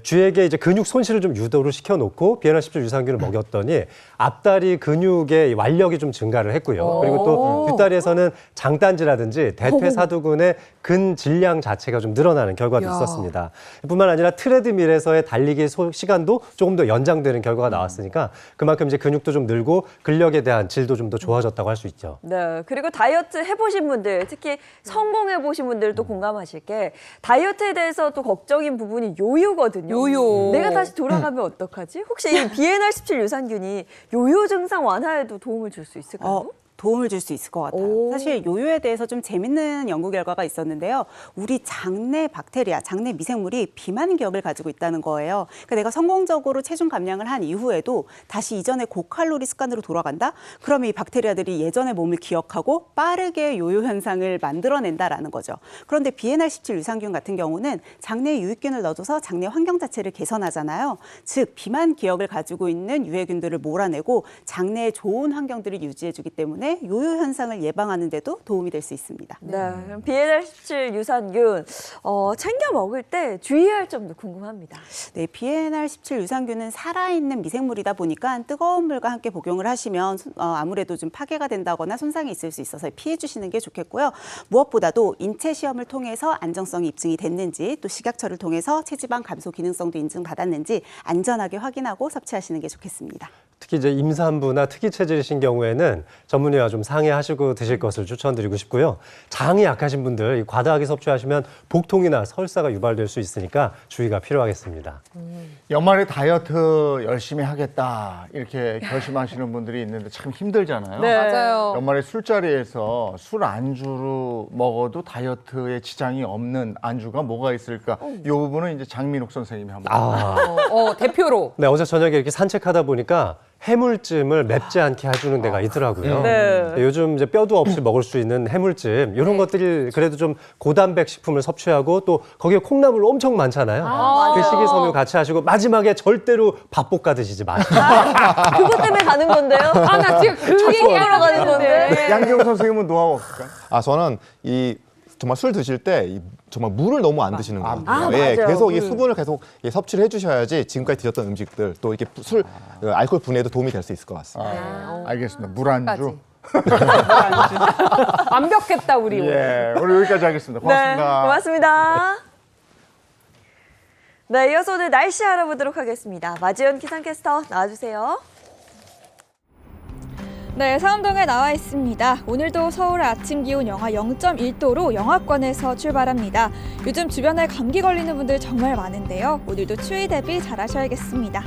S8: 쥐에게 이제 근육 손실을 좀 유도를 시켜놓고 비엔알17 유산균을 먹였더니 앞다리 근육의 완력이 좀 증가를 했고요. 그리고 또 뒷다리에서는 장단지라든지 대퇴사두근의 근질량 자체가 좀 늘어나는 결과도 있었습니다. 뿐만 아니라 트레드밀에서의 달리기 시간도 조금 더 연장되는 결과가 나왔으니까 그만큼 이제 근육도 좀 늘고 근력에 대한 질도 좀 더 좋아졌다고 할 수 있죠.
S2: 네, 그리고 다이어트 해보신 분들, 특히 성공해보신 분들도 공감하실 게 다이어트에 대해서 또 걱정인 부분이 요요거든요.
S9: 요요.
S2: 내가 다시 돌아가면 어떡하지? 혹시 이 비엔알17 유산균이 요요 증상 완화에도 도움을 줄 수 있을까요?
S10: 도움을 줄 수 있을 것 같아요. 사실 요요에 대해서 좀 재밌는 연구 결과가 있었는데요. 우리 장내 박테리아, 장내 미생물이 비만 기억을 가지고 있다는 거예요. 그러니까 내가 성공적으로 체중 감량을 한 이후에도 다시 이전의 고칼로리 습관으로 돌아간다? 그러면 이 박테리아들이 예전의 몸을 기억하고 빠르게 요요 현상을 만들어낸다라는 거죠. 그런데 비엔알17 유산균 같은 경우는 장내에 유익균을 넣어줘서 장내 환경 자체를 개선하잖아요. 즉 비만 기억을 가지고 있는 유해균들을 몰아내고 장내에 좋은 환경들을 유지해주기 때문에 요요 현상을 예방하는 데도 도움이 될 수 있습니다.
S2: 네, 그럼 비엔알17 유산균 챙겨 먹을 때 주의할 점도 궁금합니다.
S10: 네, 비엔알17 유산균은 살아있는 미생물이다 보니까 뜨거운 물과 함께 복용을 하시면 아무래도 좀 파괴가 된다거나 손상이 있을 수 있어서 피해 주시는 게 좋겠고요. 무엇보다도 인체 시험을 통해서 안정성이 입증이 됐는지 또 식약처를 통해서 체지방 감소 기능성도 인증받았는지 안전하게 확인하고 섭취하시는 게 좋겠습니다.
S8: 특히 이제 임산부나 특이 체질이신 경우에는 전문의와 좀 상의하시고 드실 것을 추천드리고 싶고요. 장이 약하신 분들 과다하게 섭취하시면 복통이나 설사가 유발될 수 있으니까 주의가 필요하겠습니다.
S1: 연말에 다이어트 열심히 하겠다 이렇게 결심하시는 분들이 있는데 참 힘들잖아요.
S9: 네. 맞아요.
S1: 연말에 술자리에서 술 안주로 먹어도 다이어트에 지장이 없는 안주가 뭐가 있을까? 이 부분은 이제 장민옥 선생님이 한번.
S9: 대표로.
S8: 네, 어제 저녁에 이렇게 산책하다 보니까 해물찜을 맵지 않게 해주는 데가 있더라고요.
S2: 네.
S8: 요즘 이제 뼈도 없이 먹을 수 있는 해물찜 이런 것들이 그래도 좀 고단백 식품을 섭취하고 또 거기에 콩나물 엄청 많잖아요. 그 식이섬유 같이 하시고 마지막에 절대로 밥 볶아 드시지 마시고.
S2: 그것 때문에 가는 건데요?
S9: 나 지금 그 얘기하러 가는 건데.
S1: 양재호 선생님은 노하우 없을까요?
S11: 저는 정말 술 드실 때 정말 물을 너무 안 드시는 거예요.
S2: 맞아요.
S11: 계속 이 수분을 계속 섭취를 해주셔야지 지금까지 드셨던 음식들 또 이렇게 알코올 분해에도 도움이 될 수 있을 것 같습니다.
S1: 알겠습니다. 물 안주.
S9: 완벽했다 우리.
S1: 예, 오늘 여기까지 하겠습니다. 고맙습니다.
S2: 네, 고맙습니다. 네, 이어서 오늘 날씨 알아보도록 하겠습니다. 마지연 기상캐스터 나와주세요.
S15: 네, 상암동에 나와 있습니다. 오늘도 서울 아침 기온 영하 0.1도로 영하권에서 출발합니다. 요즘 주변에 감기 걸리는 분들 정말 많은데요. 오늘도 추위 대비 잘 하셔야겠습니다.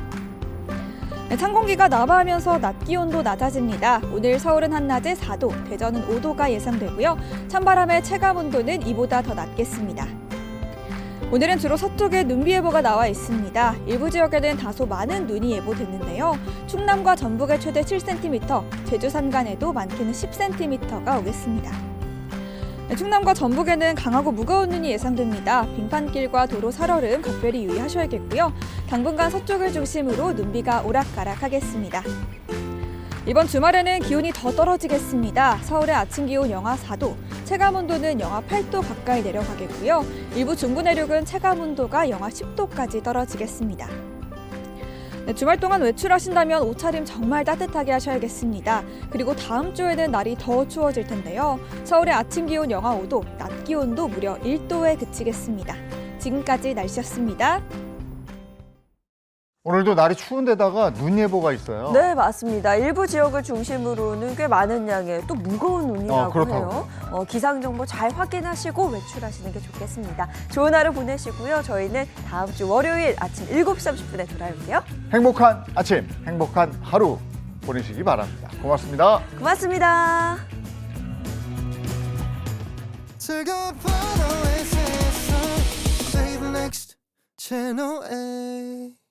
S15: 네, 찬 공기가 남하하면서 낮 기온도 낮아집니다. 오늘 서울은 한낮에 4도, 대전은 5도가 예상되고요. 찬바람의 체감 온도는 이보다 더 낮겠습니다. 오늘은 주로 서쪽에 눈비 예보가 나와 있습니다. 일부 지역에는 다소 많은 눈이 예보됐는데요. 충남과 전북에 최대 7cm, 제주 산간에도 많게는 10cm가 오겠습니다. 충남과 전북에는 강하고 무거운 눈이 예상됩니다. 빙판길과 도로 살얼음 각별히 유의하셔야겠고요. 당분간 서쪽을 중심으로 눈비가 오락가락하겠습니다. 이번 주말에는 기온이 더 떨어지겠습니다. 서울의 아침 기온 영하 4도, 체감 온도는 영하 8도 가까이 내려가겠고요. 일부 중부 내륙은 체감 온도가 영하 10도까지 떨어지겠습니다. 네, 주말 동안 외출하신다면 옷차림 정말 따뜻하게 하셔야겠습니다. 그리고 다음 주에는 날이 더 추워질 텐데요. 서울의 아침 기온 영하 5도, 낮 기온도 무려 1도에 그치겠습니다. 지금까지 날씨였습니다.
S1: 오늘도 날이 추운데다가 눈 예보가 있어요.
S2: 네, 맞습니다. 일부 지역을 중심으로는 꽤 많은 양의 또 무거운 눈이라고
S1: 그렇다고.
S2: 해요. 기상 정보 잘 확인하시고 외출하시는 게 좋겠습니다. 좋은 하루 보내시고요. 저희는 다음 주 월요일 아침 7시 30분에 돌아올게요.
S1: 행복한 아침, 행복한 하루 보내시기 바랍니다. 고맙습니다.
S2: 고맙습니다.
S16: Say the next channel A.